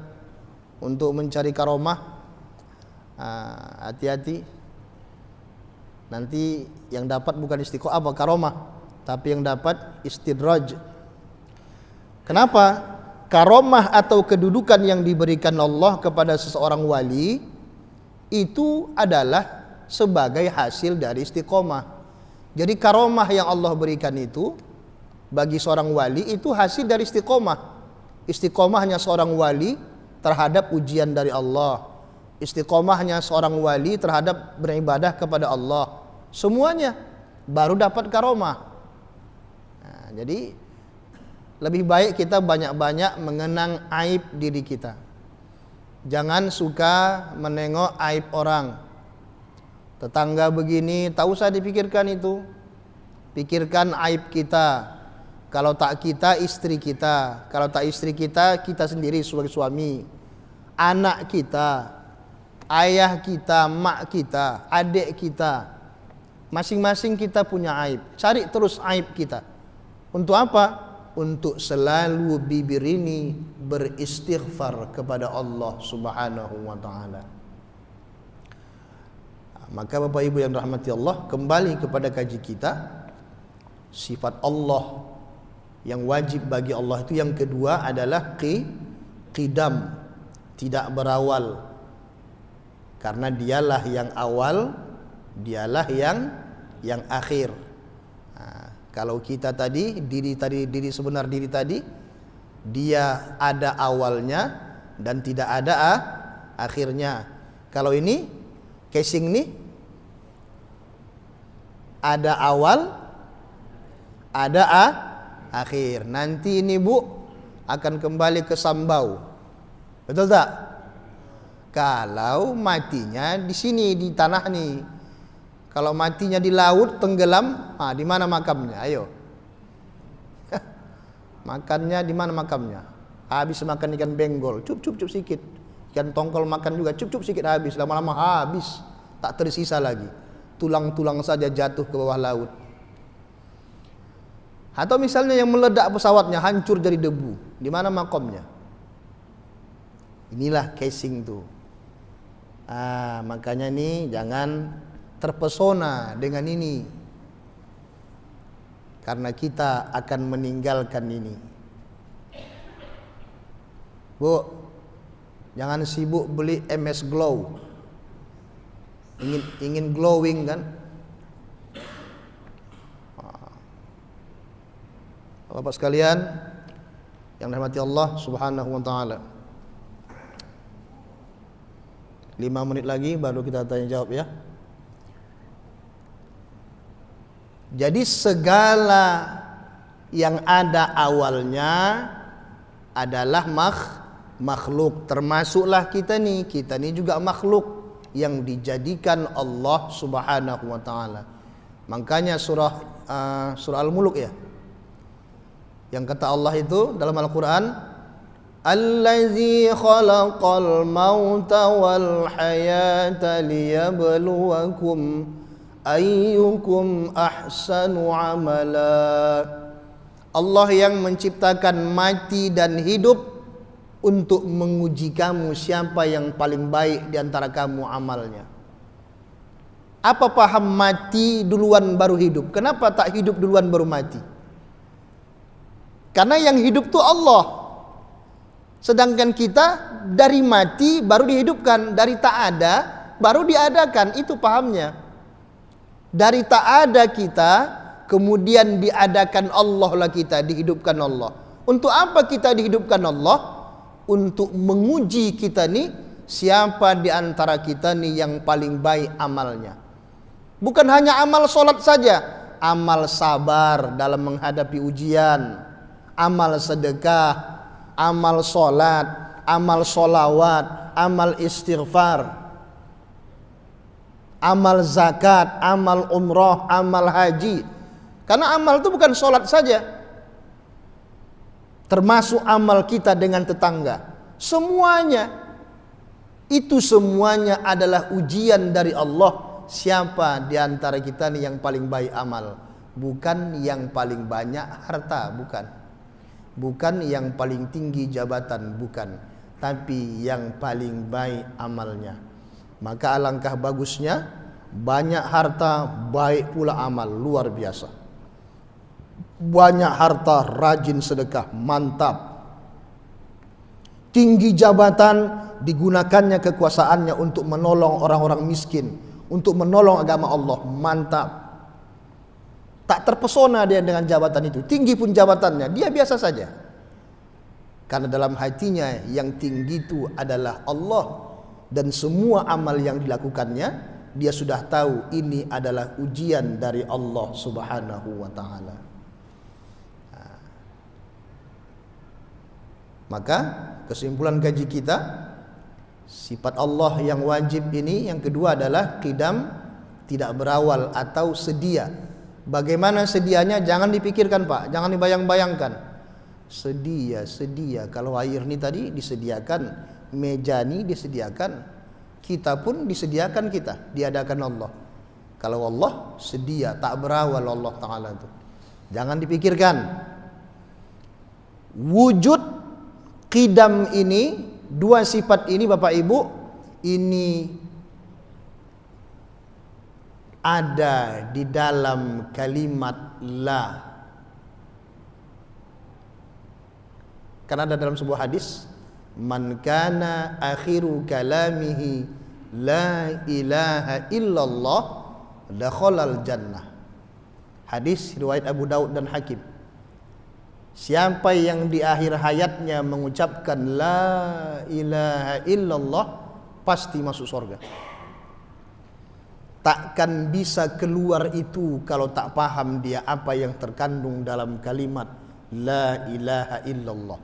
untuk mencari karomah, hati-hati. Nanti yang dapat bukan istiqomah karomah, tapi yang dapat istidraj. Kenapa? Karomah atau kedudukan yang diberikan Allah kepada seseorang wali itu adalah sebagai hasil dari istiqomah. Jadi karomah yang Allah berikan itu bagi seorang wali itu hasil dari istiqomah. Istiqomahnya seorang wali terhadap ujian dari Allah, istiqomahnya seorang wali terhadap beribadah kepada Allah, semuanya baru dapat karomah. Nah, jadi lebih baik kita banyak-banyak mengenang aib diri kita. Jangan suka menengok aib orang. Tetangga begini, tak usah dipikirkan itu. Pikirkan aib kita. Kalau tak kita, istri kita. Kalau tak istri kita, kita sendiri sebagai suami. Anak kita, ayah kita, mak kita, adik kita. Masing-masing kita punya aib. Cari terus aib kita. Untuk apa? Untuk selalu bibir ini beristighfar kepada Allah Subhanahu wa taala. Maka Bapak Ibu yang rahmati Allah, kembali kepada kaji kita. Sifat Allah yang wajib bagi Allah itu yang kedua adalah qidam, tidak berawal. Karena dialah yang awal, dialah yang akhir. Nah, kalau kita tadi diri sebenar diri tadi, dia ada awalnya dan tidak ada akhirnya. Kalau ini casing nih ada awal, ada akhir. Nanti ini Bu akan kembali ke sambau. Betul tak? Kalau matinya di sini di tanah nih. Kalau matinya di laut tenggelam, di mana makamnya? Ayo. Makannya di mana makamnya? Habis makan ikan benggol, cup sedikit. Ikan tongkol makan juga, cup sedikit habis. Lama-lama habis, tak tersisa lagi. Tulang-tulang saja jatuh ke bawah laut. Atau misalnya yang meledak pesawatnya hancur jadi debu, di mana makomnya? Inilah casing tuh. Makanya nih jangan terpesona dengan ini, karena kita akan meninggalkan ini. Bu, jangan sibuk beli MS Glow. Ingin glowing kan? Bapak sekalian yang dirahmati Allah Subhanahu wa taala. 5 menit lagi baru kita tanya jawab ya. Jadi segala yang ada awalnya adalah makhluk, termasuklah kita nih juga makhluk yang dijadikan Allah Subhanahu wa taala. Makanya surah Al-Mulk ya, yang kata Allah itu dalam Al-Quran, Allazi khalaqal mauta wal hayata liyabluwakum ayyukum ahsanu amala. Allah yang menciptakan mati dan hidup untuk menguji kamu siapa yang paling baik di antara kamu amalnya. Apa paham mati duluan baru hidup? Kenapa tak hidup duluan baru mati? Karena yang hidup itu Allah. Sedangkan kita dari mati baru dihidupkan, dari tak ada baru diadakan. Itu pahamnya. Dari tak ada kita, kemudian diadakan Allah lah kita, dihidupkan Allah. Untuk apa kita dihidupkan Allah? Untuk menguji kita nih, siapa di antara kita nih yang paling baik amalnya. Bukan hanya amal sholat saja, amal sabar dalam menghadapi ujian, amal sedekah, amal sholat, amal sholawat, amal istighfar, amal zakat, amal umrah, amal haji. Karena amal itu bukan sholat saja, termasuk amal kita dengan tetangga. Semuanya itu semuanya adalah ujian dari Allah. Siapa di antara kita nih yang paling baik amal? Bukan yang paling banyak harta, bukan. Bukan yang paling tinggi jabatan, bukan. Tapi yang paling baik amalnya. Maka alangkah bagusnya banyak harta, baik pula amal, luar biasa. Banyak harta, rajin sedekah, mantap. Tinggi jabatan, digunakannya kekuasaannya untuk menolong orang-orang miskin, untuk menolong agama Allah, mantap. Tak terpesona dia dengan jabatan itu, tinggi pun jabatannya, dia biasa saja. Karena dalam hatinya yang tinggi itu adalah Allah. Dan semua amal yang dilakukannya, dia sudah tahu ini adalah ujian dari Allah Subhanahu wa ta'ala. Maka kesimpulan kaji kita, sifat Allah yang wajib ini yang kedua adalah qidam, tidak berawal atau sedia. Bagaimana sedianya? Jangan dipikirkan Pak, jangan dibayang-bayangkan. Sedia. Kalau air ini tadi disediakan, meja ini disediakan, kita pun disediakan, kita diadakan Allah. Kalau Allah sedia, tak berawal Allah Ta'ala itu. Jangan dipikirkan. Wujud qidam ini, dua sifat ini Bapak Ibu, ini ada di dalam kalimat la. Karena ada dalam sebuah hadis, man kana akhiru kalamihi la ilaha illallah dakhalal jannah. Hadis riwayat Abu Daud dan Hakim. Siapa yang di akhir hayatnya mengucapkan la ilaha illallah pasti masuk surga. Takkan bisa keluar itu kalau tak paham dia apa yang terkandung dalam kalimat la ilaha illallah.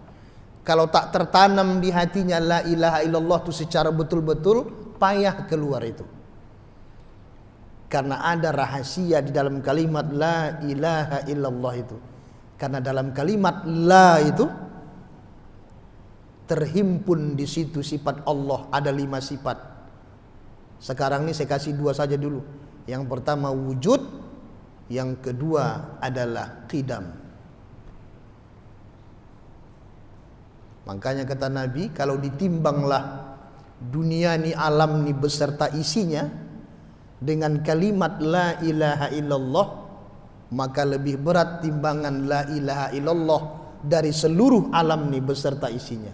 Kalau tak tertanam di hatinya la ilaha illallah itu secara betul-betul, payah keluar itu. Karena ada rahasia di dalam kalimat la ilaha illallah itu. Karena dalam kalimat la itu terhimpun di situ sifat Allah, ada 5 sifat. Sekarang ini saya kasih 2 saja dulu. Yang pertama wujud, yang kedua adalah qidam. Makanya kata Nabi, kalau ditimbanglah dunia ni, alam ni beserta isinya dengan kalimat la ilaha illallah, maka lebih berat timbangan la ilaha illallah dari seluruh alam ni beserta isinya.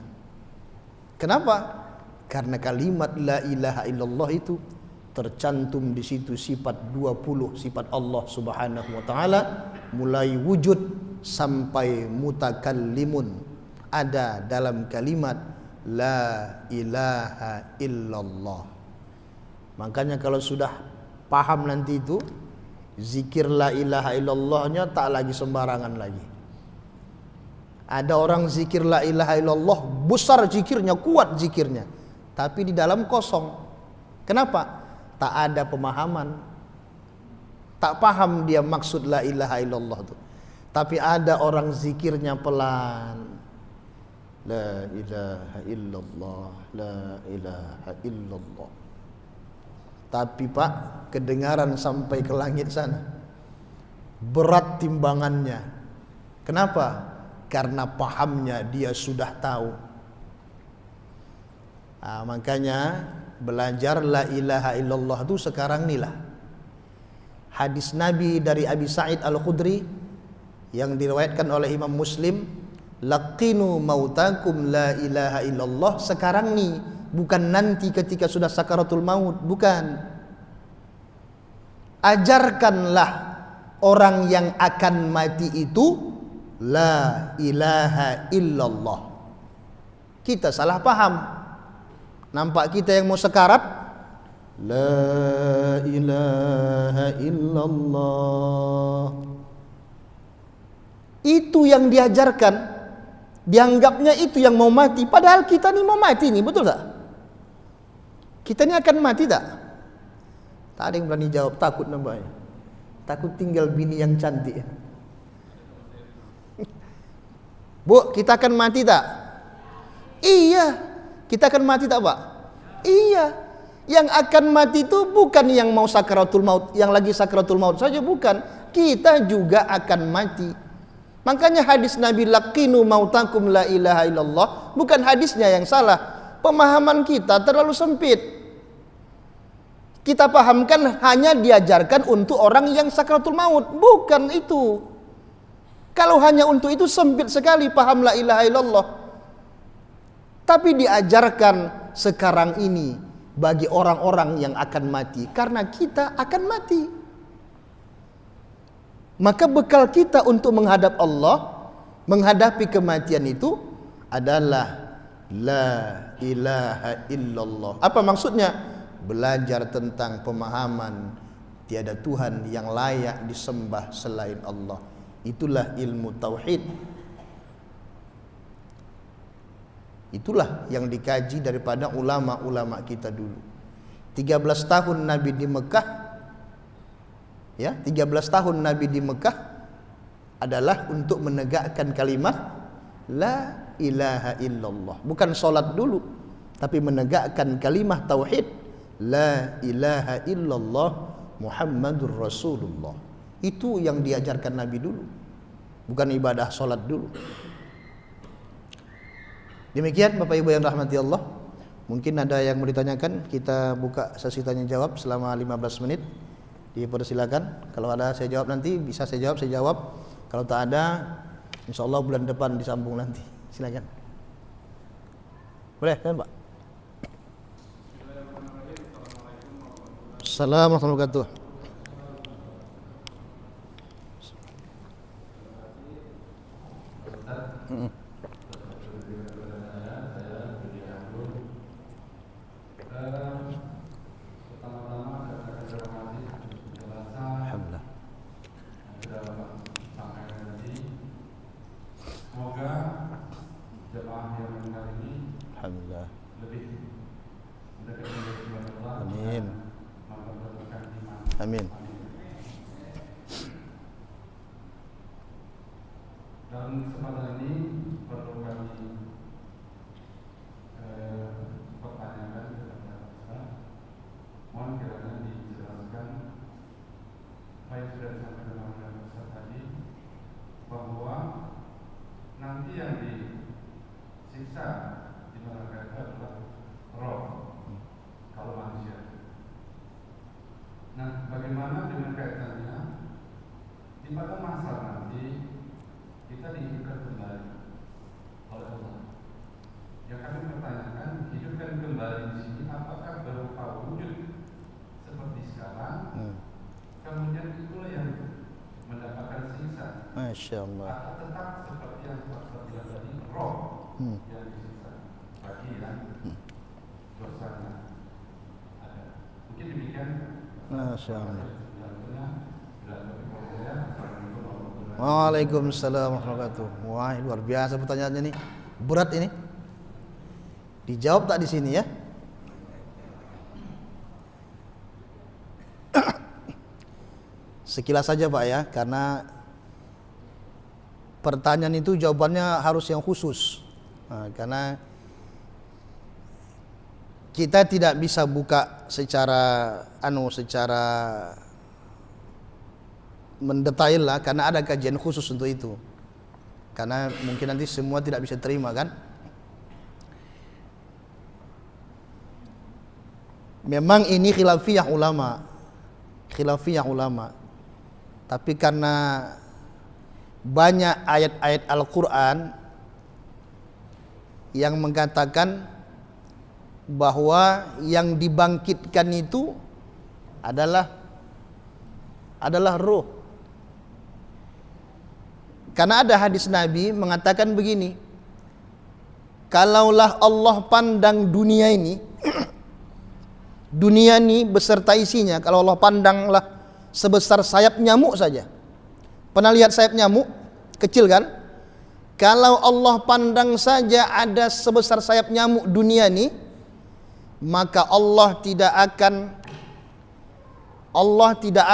Kenapa? Karena kalimat la ilaha illallah itu tercantum di situ sifat 20 sifat Allah Subhanahu wa taala, mulai wujud sampai mutakallimun, ada dalam kalimat la ilaha illallah. Makanya kalau sudah paham nanti itu, zikir la ilaha illallahnya tak lagi sembarangan lagi. Ada orang zikir la ilaha illallah, besar zikirnya, kuat zikirnya, tapi di dalam kosong. Kenapa? Tak ada pemahaman. Tak paham dia maksud la ilaha illallah itu. Tapi ada orang zikirnya pelan. La ilaha illallah, la ilaha illallah. Tapi Pak, kedengaran sampai ke langit sana. Berat timbangannya. Kenapa? Karena pahamnya dia sudah tahu. Makanya belajar la ilaha illallah itu sekarang inilah. Hadis Nabi dari Abi Sa'id Al-Khudri yang diriwayatkan oleh Imam Muslim, laqinu mautakum la ilaha illallah, sekarang nih, bukan nanti ketika sudah sakaratul maut, bukan. Ajarkanlah orang yang akan mati itu la ilaha illallah. Kita salah paham. Nampak kita yang mau sekarat, la ilaha illallah. Itu yang diajarkan, dianggapnya itu yang mau mati. Padahal kita ni mau mati nih, betul tak? Kita ni akan mati tak? Tak ada yang berani jawab, takut nampaknya. Takut tinggal bini yang cantik. Bu, kita akan mati tak? Iya. Kita akan mati tak Pak? Iya. Yang akan mati itu bukan yang mau sakaratul maut, yang lagi sakaratul maut saja, bukan. Kita juga akan mati. Makanya hadis Nabi laqinu mautakum la ilaha illallah, bukan hadisnya yang salah. Pemahaman kita terlalu sempit. Kita pahamkan hanya diajarkan untuk orang yang sakaratul maut, bukan itu. Kalau hanya untuk itu sempit sekali paham la ilaha illallah. Tapi diajarkan sekarang ini bagi orang-orang yang akan mati, karena kita akan mati. Maka bekal kita untuk menghadap Allah, menghadapi kematian itu adalah la ilaha illallah. Apa maksudnya? Belajar tentang pemahaman tiada Tuhan yang layak disembah selain Allah. Itulah ilmu tauhid. Itulah yang dikaji daripada ulama-ulama kita dulu. 13 tahun Nabi di Mekah, ya, 13 tahun Nabi di Mekah adalah untuk menegakkan kalimat la ilaha illallah. Bukan solat dulu, tapi menegakkan kalimat tauhid la ilaha illallah Muhammadur Rasulullah. Itu yang diajarkan Nabi dulu, bukan ibadah solat dulu. Demikian Bapak Ibu yang rahmati Allah. Mungkin ada yang mau ditanyakan, kita buka sesi tanya jawab selama 15 menit. Dipersilakan. Kalau ada saya jawab nanti, bisa saya jawab. Kalau tak ada, insya Allah bulan depan disambung nanti. Silakan. Boleh kan Pak? Assalamualaikum warahmatullahi wabarakatuh. Amin. Dalam kesempatan ini perlu kami pertanyakan kepada Ustaz. Mohon kiranya dijelaskan apa yang sudah disampaikan oleh Ustaz tadi, bahwa nanti yang disiksa di neraka itu adalah roh kalau manusia. Nah, bagaimana dengan kaitannya di pada masa nanti kita dihidupkan kembali oleh Allah? Yang kami pertanyakan, hidupkan kembali di sini apakah berupa wujud seperti sekarang? Kemudian itulah yang mendapatkan siksa. Masya Allah. Atau tetap seperti yang telah bilang tadi, roh yang disiksa. Bagi yang dosanya ada. Mungkin demikian. Masya Allah. Waalaikumsalam warahmatullahi wabarakatuh. Wah, luar biasa pertanyaannya nih. Berat ini. Dijawab tak di sini ya? Sekilas saja Pak ya, karena pertanyaan itu jawabannya harus yang khusus. Karena kita tidak bisa buka secara mendetail lah, karena ada kajian khusus untuk itu. Karena mungkin nanti semua tidak bisa terima kan. Memang ini khilafiyah ulama. Tapi karena banyak ayat-ayat Al-Quran yang mengatakan bahwa yang dibangkitkan itu adalah ruh. Karena ada hadis Nabi mengatakan begini, kalaulah Allah pandang dunia ini dunia ini beserta isinya, kalau Allah pandanglah sebesar sayap nyamuk saja. Pernah lihat sayap nyamuk? Kecil kan? Kalau Allah pandang saja ada sebesar sayap nyamuk dunia ini, maka Allah tidak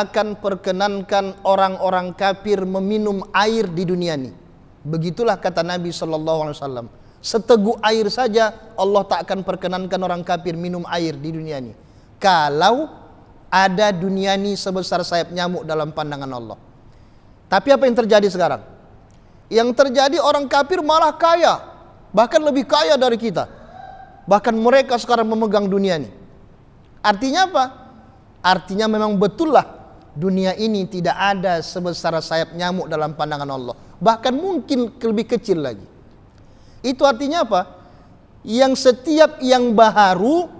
akan perkenankan orang-orang kafir meminum air di dunia ini. Begitulah kata Nabi SAW. Seteguk air saja Allah tak akan perkenankan orang kafir minum air di dunia ini, kalau ada dunia ini sebesar sayap nyamuk dalam pandangan Allah. Tapi apa yang terjadi sekarang? Yang terjadi orang kafir malah kaya, bahkan lebih kaya dari kita. Bahkan mereka sekarang memegang dunia ini. Artinya apa? Artinya memang betullah dunia ini tidak ada sebesar sayap nyamuk dalam pandangan Allah. Bahkan mungkin lebih kecil lagi. Itu artinya apa? Yang setiap yang baharu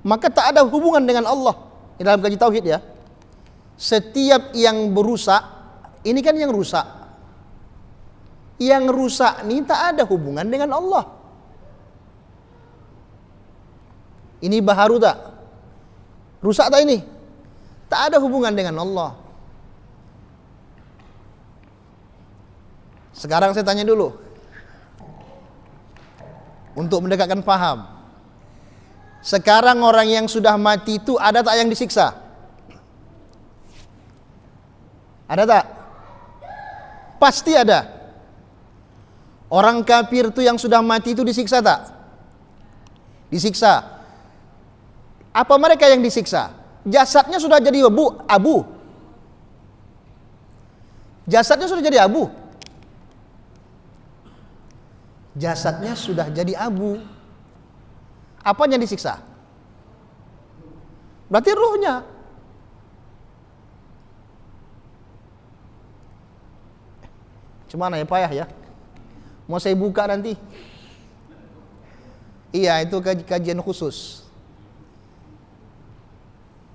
maka tak ada hubungan dengan Allah. Ini dalam kaji tauhid ya. Setiap yang berusak, ini kan yang rusak. Yang rusak ini tak ada hubungan dengan Allah. Ini baharu tak? Rusak tak ini? Tak ada hubungan dengan Allah. Sekarang saya tanya dulu, untuk mendekatkan paham. Sekarang orang yang sudah mati itu ada tak yang disiksa? Ada tak? Pasti ada. Orang kafir itu yang sudah mati itu disiksa tak? Disiksa. Apa mereka yang disiksa? Jasadnya sudah jadi abu. Jasadnya sudah jadi abu. Jasadnya sudah jadi abu. Apanya disiksa? Berarti ruhnya. Cuma ya payah ya. Mau saya buka nanti. Iya, itu kajian khusus.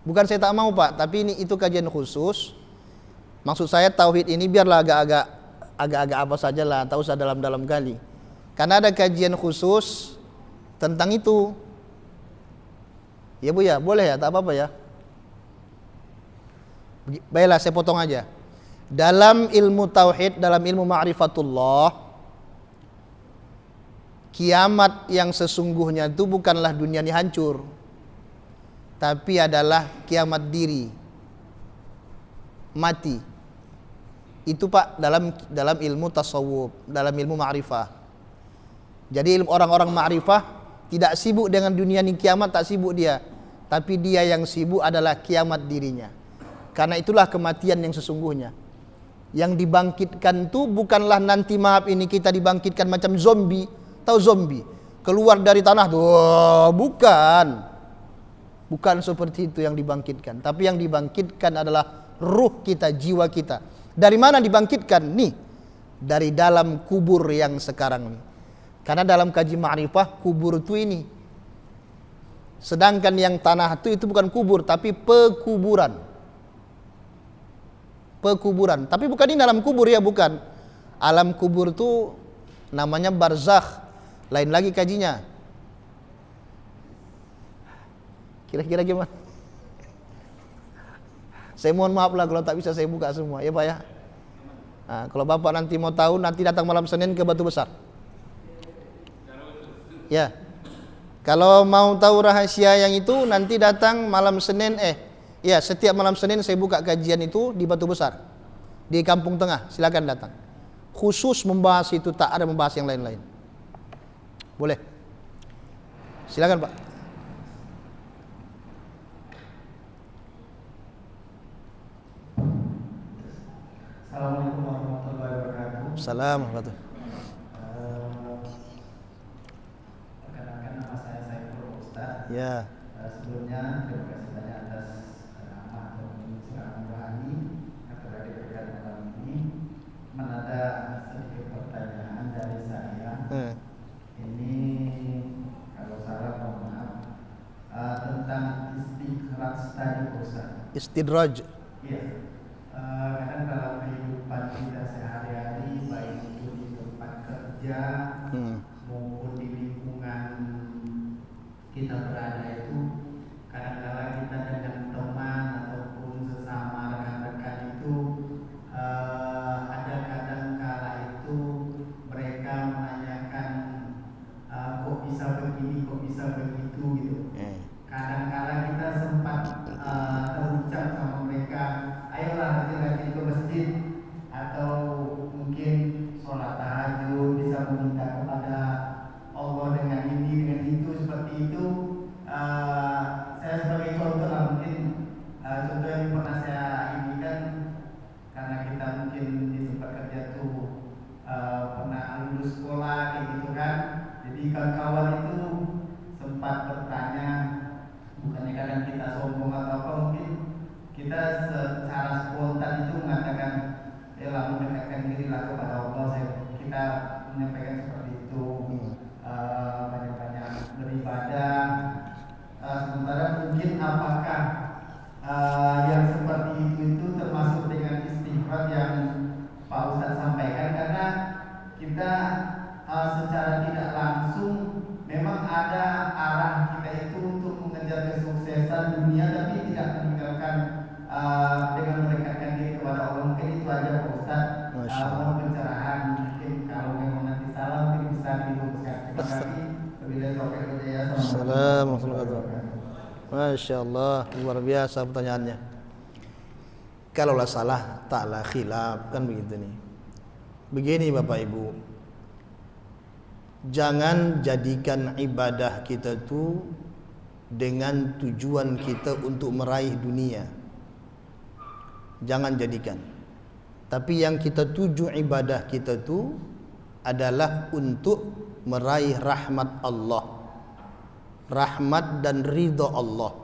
Bukan saya tak mau Pak, tapi itu kajian khusus. Maksud saya tauhid ini biarlah agak-agak apa saja lah, tak usah dalam-dalam kali. Karena ada kajian khusus tentang itu. Ya Bu ya, boleh ya, tak apa-apa ya. Baiklah, saya potong aja. Dalam ilmu tauhid, dalam ilmu ma'rifatullah, kiamat yang sesungguhnya itu bukanlah dunia ini hancur, tapi adalah kiamat diri, mati. Itu Pak dalam ilmu tasawuf, dalam ilmu ma'rifah. Jadi orang-orang ma'rifah tidak sibuk dengan dunia ini kiamat, tak sibuk dia. Tapi dia yang sibuk adalah kiamat dirinya. Karena itulah kematian yang sesungguhnya. Yang dibangkitkan itu bukanlah nanti ini kita dibangkitkan macam zombie. Tahu zombie? Keluar dari tanah tuh, bukan. Bukan seperti itu yang dibangkitkan. Tapi yang dibangkitkan adalah ruh kita, jiwa kita. Dari mana dibangkitkan? Nih, dari dalam kubur yang sekarang nih. Karena dalam kaji ma'rifah kubur itu ini. Sedangkan yang tanah itu bukan kubur, tapi pekuburan. Pekuburan. Tapi bukan ini alam kubur ya, bukan. Alam kubur itu namanya barzakh. Lain lagi kajinya. Kira-kira gimana? Saya mohon maaf lah kalau tak bisa saya buka semua, ya Pak ya. Nah, kalau Bapak nanti mau tahu, nanti datang malam Senin ke Batu Besar. Ya. Kalau mau tahu rahasia yang itu, nanti datang malam Senin, Ya, setiap malam Senin saya buka kajian itu di Batu Besar, di Kampung Tengah. Silakan datang. Khusus membahas itu, tak ada membahas yang lain-lain. Boleh. Silakan Pak. Assalamualaikum warahmatullahi wabarakatuh. Assalamualaikum. Perkenalkan nama saya Saiful Ustaz. Ya. Sebelumnya terima kasih banyak atas amat dan rohani yang telah diberikan malam ini. Ada sedikit pertanyaan dari saya. Ini kalau salah mohon maaf, tentang istikhraj tadi Ustaz. Istidraj. Iya. Kadang dalam kehidupan kita sehari-hari, baik itu di tempat kerja maupun di lingkungan kita berada itu, kadang-kadang kita dengan teman ataupun sesama rekan-rekan itu ada kadang-kala itu mereka menanyakan kok bisa begini, kok bisa begitu gitu. Kadang-kala kita sempat terucap sama mereka, ayolah nanti lagi ke masjid, atau mungkin sholat tahajud, bisa meminta kepada Allah dengan ini, dengan itu, seperti itu. Saya sebagai contoh lah, mungkin contoh yang pernah saya ini kan, karena kita mungkin di tempat kerja tuh pernah lulus sekolah kayak gitu kan, jadi kawan-kawan itu sempat bertanya, bukannya kadang kita sombong atau apa, mungkin kita secara spontan itu mengatakan, lah mendekatkan dirilah kepada Allah. Kita menyampaikan seperti itu, banyak-banyak beribadah. Sementara mungkin apakah yang seperti itu termasuk dengan istighfar yang Pak Ustadz sampaikan, karena kita secara tidak langsung memang ada arah kita itu untuk mengejar kesuksesan dunia, tapi tidak meninggalkan dengan mendekatkan diri kepada Allah. Mungkin itu aja Pak Ustadz. Mohon pencerahan, mungkin kalau memang nanti salah mungkin bisa diluruskan. Terima kasih. Wabillahi taufiq wal hidayah. Assalamualaikum warahmatullahi wabarakatuh. Masya Allah, luar biasa pertanyaannya. Kalaulah salah, taklah khilaf, kan begitu nih. Begini Bapak Ibu, jangan jadikan ibadah kita tuh dengan tujuan kita untuk meraih dunia. Jangan jadikan. Tapi yang kita tuju ibadah kita tuh adalah untuk meraih rahmat Allah, rahmat dan ridha Allah.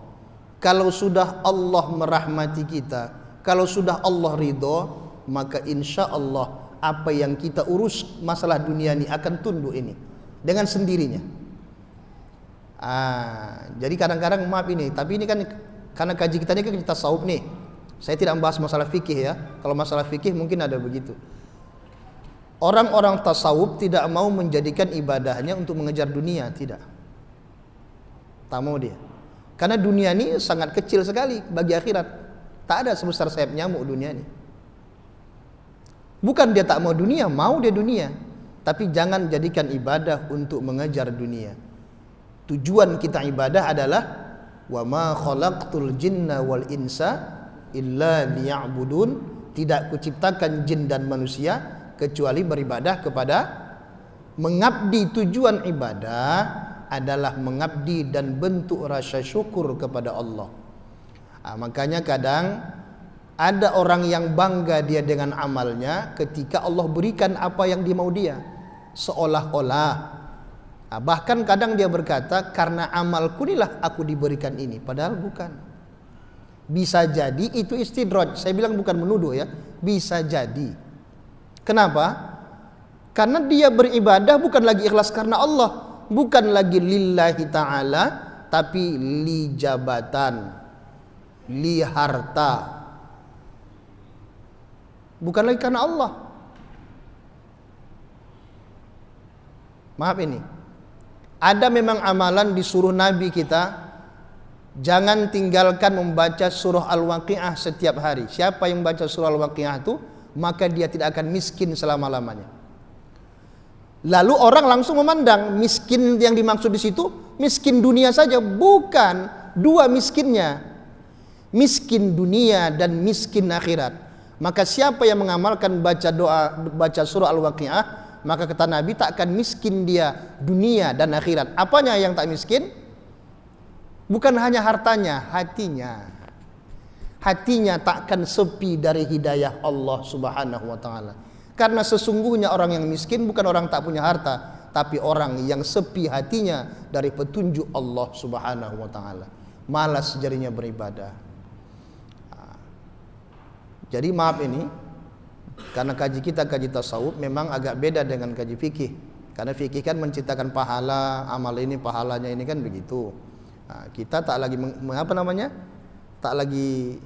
Kalau sudah Allah merahmati kita, kalau sudah Allah ridha, maka insya Allah apa yang kita urus masalah dunia ini akan tunduk ini dengan sendirinya. Jadi kadang-kadang maaf ini, tapi ini kan karena kaji kita ini kan kita tasawuf nih. Saya tidak membahas masalah fikih ya. Kalau masalah fikih mungkin ada begitu. Orang-orang tasawuf tidak mau menjadikan ibadahnya untuk mengejar dunia, tidak. Tak mau dia. Karena dunia ini sangat kecil sekali bagi akhirat. Tak ada sebesar sayap nyamuk dunia ini. Bukan dia tak mau dunia, mau dia dunia. Tapi jangan jadikan ibadah untuk mengejar dunia. Tujuan kita ibadah adalah wa ma khalaqtul jinna wal insa illa liya'budun. Tidak kuciptakan jin dan manusia kecuali beribadah kepada, mengabdi. Tujuan ibadah adalah mengabdi dan bentuk rasa syukur kepada Allah. Makanya kadang ada orang yang bangga dia dengan amalnya ketika Allah berikan apa yang dimau dia, seolah-olah bahkan kadang dia berkata, karena amalku inilah aku diberikan ini, padahal bukan. Bisa jadi itu istidraj. Saya bilang bukan menuduh ya, bisa jadi. Kenapa? Karena dia beribadah bukan lagi ikhlas karena Allah, bukan lagi lillahi ta'ala, tapi li jabatan, li harta, bukan lagi karena Allah. Maaf ini, ada memang amalan disuruh Nabi kita, jangan tinggalkan membaca surah Al-Waqi'ah setiap hari. Siapa yang baca surah Al-Waqi'ah itu, maka dia tidak akan miskin selama-lamanya. Lalu orang langsung memandang miskin yang dimaksud di situ miskin dunia saja, bukan dua miskinnya. miskin dunia dan miskin akhirat. Maka siapa yang mengamalkan baca surah Al-Waqiah, maka kata Nabi tak akan miskin dia dunia dan akhirat. Apanya yang tak miskin? Bukan hanya hartanya, hatinya. Hatinya tak akan sepi dari hidayah Allah Subhanahu wa taala. Karena sesungguhnya orang yang miskin bukan orang tak punya harta, tapi orang yang sepi hatinya dari petunjuk Allah Subhanahu wa taala. Malas jadinya beribadah. Jadi maaf ini, karena kaji kita kaji tasawuf memang agak beda dengan kaji fikih. Karena fikih kan menciptakan pahala, amal ini pahalanya ini kan begitu. Kita tak lagi tak lagi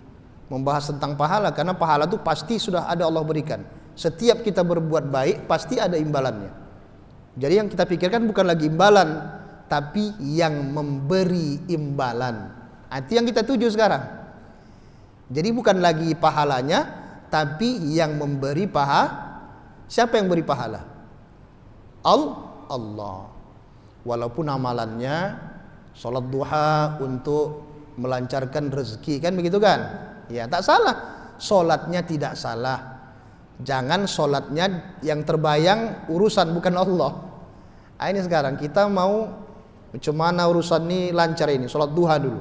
membahas tentang pahala, karena pahala itu pasti sudah ada Allah berikan. Setiap kita berbuat baik pasti ada imbalannya. Jadi yang kita pikirkan bukan lagi imbalan, tapi yang memberi imbalan. Itu yang kita tuju sekarang. Jadi bukan lagi pahalanya, tapi yang memberi siapa yang beri pahala? Allah. Walaupun amalannya sholat duha untuk melancarkan rezeki, kan begitu kan? Ya tak salah, sholatnya tidak salah. Jangan sholatnya yang terbayang urusan bukan Allah. Ini sekarang kita mau macam mana urusan ini lancar ini, sholat duha dulu.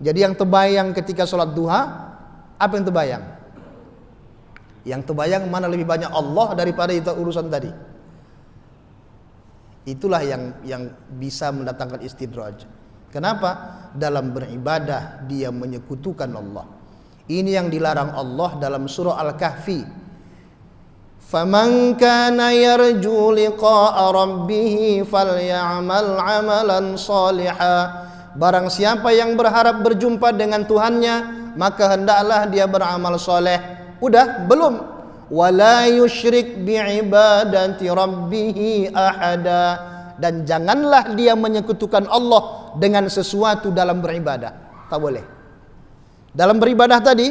Jadi yang terbayang ketika sholat duha, apa yang terbayang? Yang terbayang mana lebih banyak Allah daripada itu urusan tadi. Itulah yang bisa mendatangkan istidraj. Kenapa? Dalam beribadah dia menyekutukan Allah. Ini yang dilarang Allah dalam surah Al-Kahfi. Faman kana yarju liqa'a rabbih falya'mal 'amalan shalihan. Barang siapa yang berharap berjumpa dengan Tuhannya, maka hendaklah dia beramal soleh. Udah? Belum. Wala yusyrik bi'ibadati rabbih ahada. Dan janganlah dia menyekutukan Allah dengan sesuatu dalam beribadah. Tak boleh. Dalam beribadah tadi,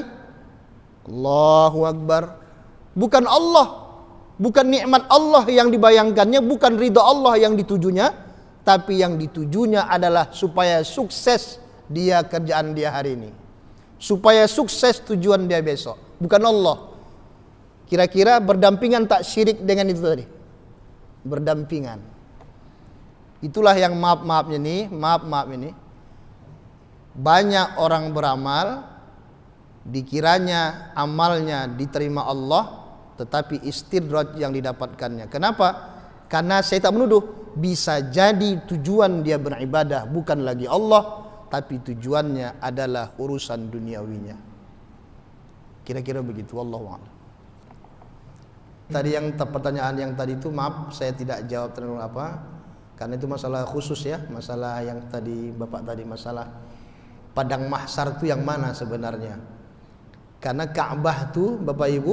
Allahu Akbar, bukan Allah, bukan nikmat Allah yang dibayangkannya, bukan ridha Allah yang ditujunya, tapi yang ditujunya adalah supaya sukses dia kerjaan dia hari ini, supaya sukses tujuan dia besok, bukan Allah. Kira-kira berdampingan tak syirik dengan itu tadi? Berdampingan. Itulah yang maaf ini banyak orang beramal dikiranya amalnya diterima Allah, tetapi istidraj yang didapatkannya. Kenapa? Karena saya tak menuduh, bisa jadi tujuan dia beribadah bukan lagi Allah, tapi tujuannya adalah urusan duniawinya. Kira-kira begitu, wallahu a'lam. Tadi yang pertanyaan yang tadi itu maaf saya tidak jawab terlalu apa, karena itu masalah khusus ya, masalah yang tadi Bapak tadi, masalah padang mahsyar itu yang mana sebenarnya. Karena Ka'bah itu Bapak Ibu,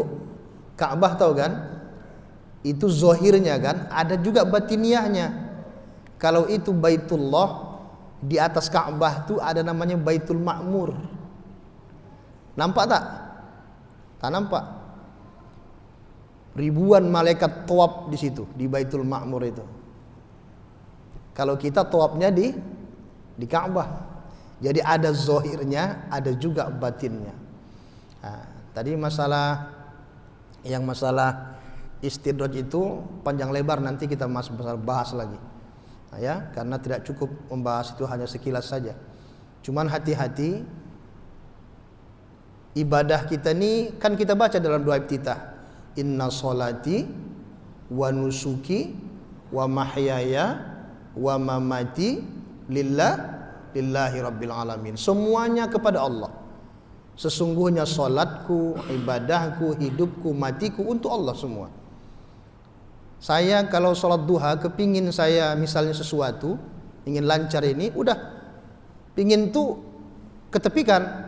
Ka'bah tahu kan? Itu zahirnya kan, ada juga batiniahnya. Kalau itu Baitullah, di atas Ka'bah itu ada namanya Baitul Ma'mur. Nampak tak? Tak nampak. Ribuan malaikat tawaf di situ, di Baitul Ma'mur itu. Kalau kita tawafnya di Ka'bah. Jadi ada zahirnya, ada juga batinnya. Tadi masalah istidraj itu panjang lebar, nanti kita bahas lagi. Ya, karena tidak cukup membahas itu hanya sekilas saja. Cuman hati-hati, ibadah kita ini kan kita baca dalam doa iftitah. Inna sholati wa nusuki wa mahyaya wa mamati lillahi rabbil alamin. Semuanya kepada Allah. Sesungguhnya solatku, ibadahku, hidupku, matiku untuk Allah semua. Saya kalau sholat duha, kepingin saya misalnya sesuatu, ingin lancar ini, udah pingin tuh ketepikan.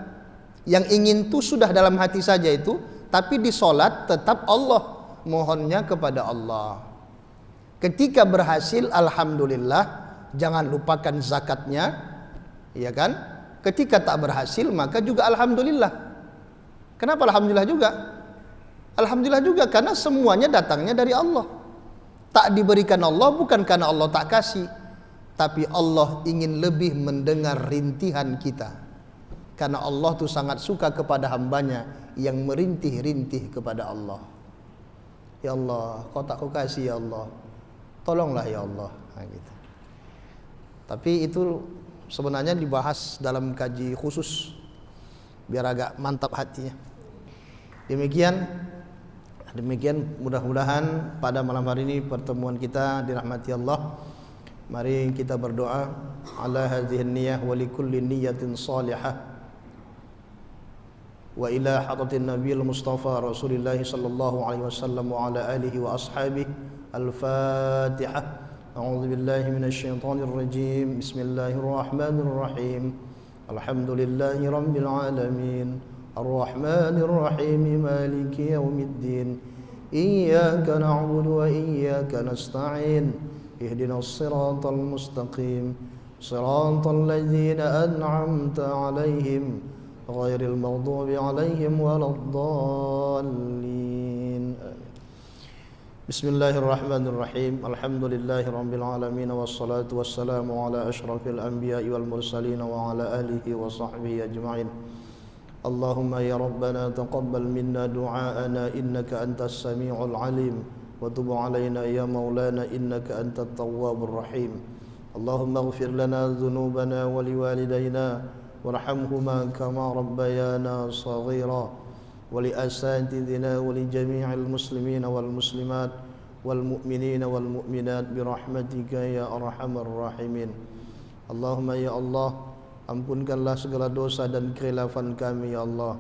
Yang ingin tuh sudah dalam hati saja itu, tapi di sholat tetap Allah, mohonnya kepada Allah. Ketika berhasil, alhamdulillah, jangan lupakan zakatnya, ya kan? Ketika tak berhasil, maka juga alhamdulillah. Kenapa alhamdulillah juga? Alhamdulillah juga karena semuanya datangnya dari Allah. Tak diberikan Allah bukan karena Allah tak kasih, tapi Allah ingin lebih mendengar rintihan kita. Karena Allah tu sangat suka kepada hambanya yang merintih-rintih kepada Allah. Ya Allah, kau tak kau kasih ya Allah, tolonglah ya Allah. Gitu. Tapi itu sebenarnya dibahas dalam kaji khusus biar agak mantap hatinya. Demikian mudah-mudahan pada malam hari ini pertemuan kita dirahmati Allah. Mari kita berdoa ala hadhihi niyyah wa likulli niyyatin salihah wa ila hadratin nabiyil mustafa rasulillah sallallahu alaihi wasallam wa ala alihi wa ashabihi. Al-Fatihah. A'udzu billahi minasy syaithanir rajim. Bismillahirrahmanirrahim. Alhamdulillahi rabbil alamin. Ar-Rahmanir Rahim. Maliki yaumiddin. Iyyaka na'budu wa iyyaka nasta'in. Ihdinas siratal mustaqim. Siratal ladzina an'amta 'alaihim ghairil maghdubi 'alaihim waladdallin. Bismillahirrahmanirrahim. Alhamdulillahi rabbil alamin wassalatu wassalamu ala asyrafil anbiya'i wal mursalin wa ala alihi wa sahbihi ajma'in. Allahumma ya rabbana taqabbal minna du'aana innaka antas sami'ul alim wa tub 'alaina ya maulana innaka antat tawwabur rahim. Allahumma ighfir lana dhunubana wa liwalidayna warhamhuma kama rabbayana shaghira wa li asatidina wa li jami'il muslimina wal muslimat wal mu'minina wal mu'minat bi rahmatika ya arhamar rahimin. Allahumma ya Allah, ampunkanlah segala dosa dan kekhilafan kami ya Allah,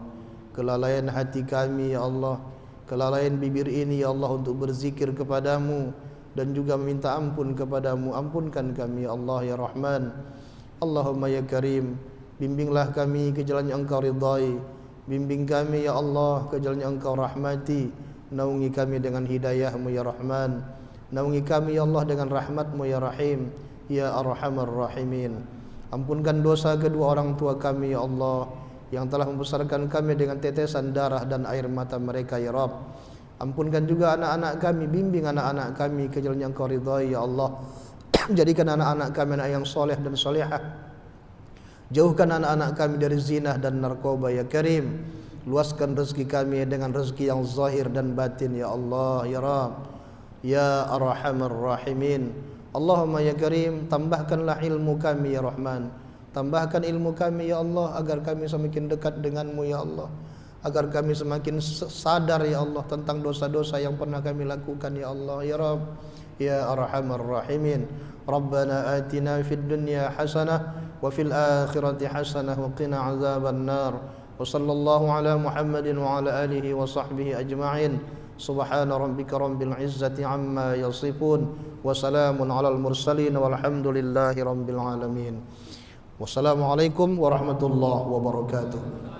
kelalaian hati kami ya Allah, kelalaian bibir ini ya Allah untuk berzikir kepadamu dan juga meminta ampun kepadamu. Ampunkan kami ya Allah ya Rahman. Allahumma ya Karim, bimbinglah kami ke jalan yang Engkau ridai, bimbing kami ya Allah ke jalan yang Engkau rahmati, naungi kami dengan hidayah-Mu ya Rahman, naungi kami ya Allah dengan rahmat-Mu ya Rahim ya Arhamar Rahimin. Ampunkan dosa kedua orang tua kami ya Allah yang telah membesarkan kami dengan tetesan darah dan air mata mereka ya Rabb. Ampunkan juga anak-anak kami, bimbing anak-anak kami ke jalan yang Kau ridhai ya Allah. Jadikan anak-anak kami anak yang soleh dan solehah. Jauhkan anak-anak kami dari zina dan narkoba ya Karim. Luaskan rezeki kami dengan rezeki yang zahir dan batin ya Allah ya Rabb ya Arhamar Rahimin. Allahumma ya Karim, tambahkanlah ilmu kami ya Rahman. Tambahkan ilmu kami ya Allah agar kami semakin dekat denganmu ya Allah, agar kami semakin sadar ya Allah tentang dosa-dosa yang pernah kami lakukan ya Allah ya Rabb ya Arhamar Rahimin. Rabbana atina fid dunya hasanah wa fil akhirati hasanah wa qina azaban nar. Wa sallallahu ala Muhammadin wa ala alihi wa sahbihi ajma'in. Subhana rabbika rabbil izzati amma yasifun wa salamun alal mursalin walhamdulillahi rabbil alamin. Wassalamualaikum warahmatullahi wabarakatuh.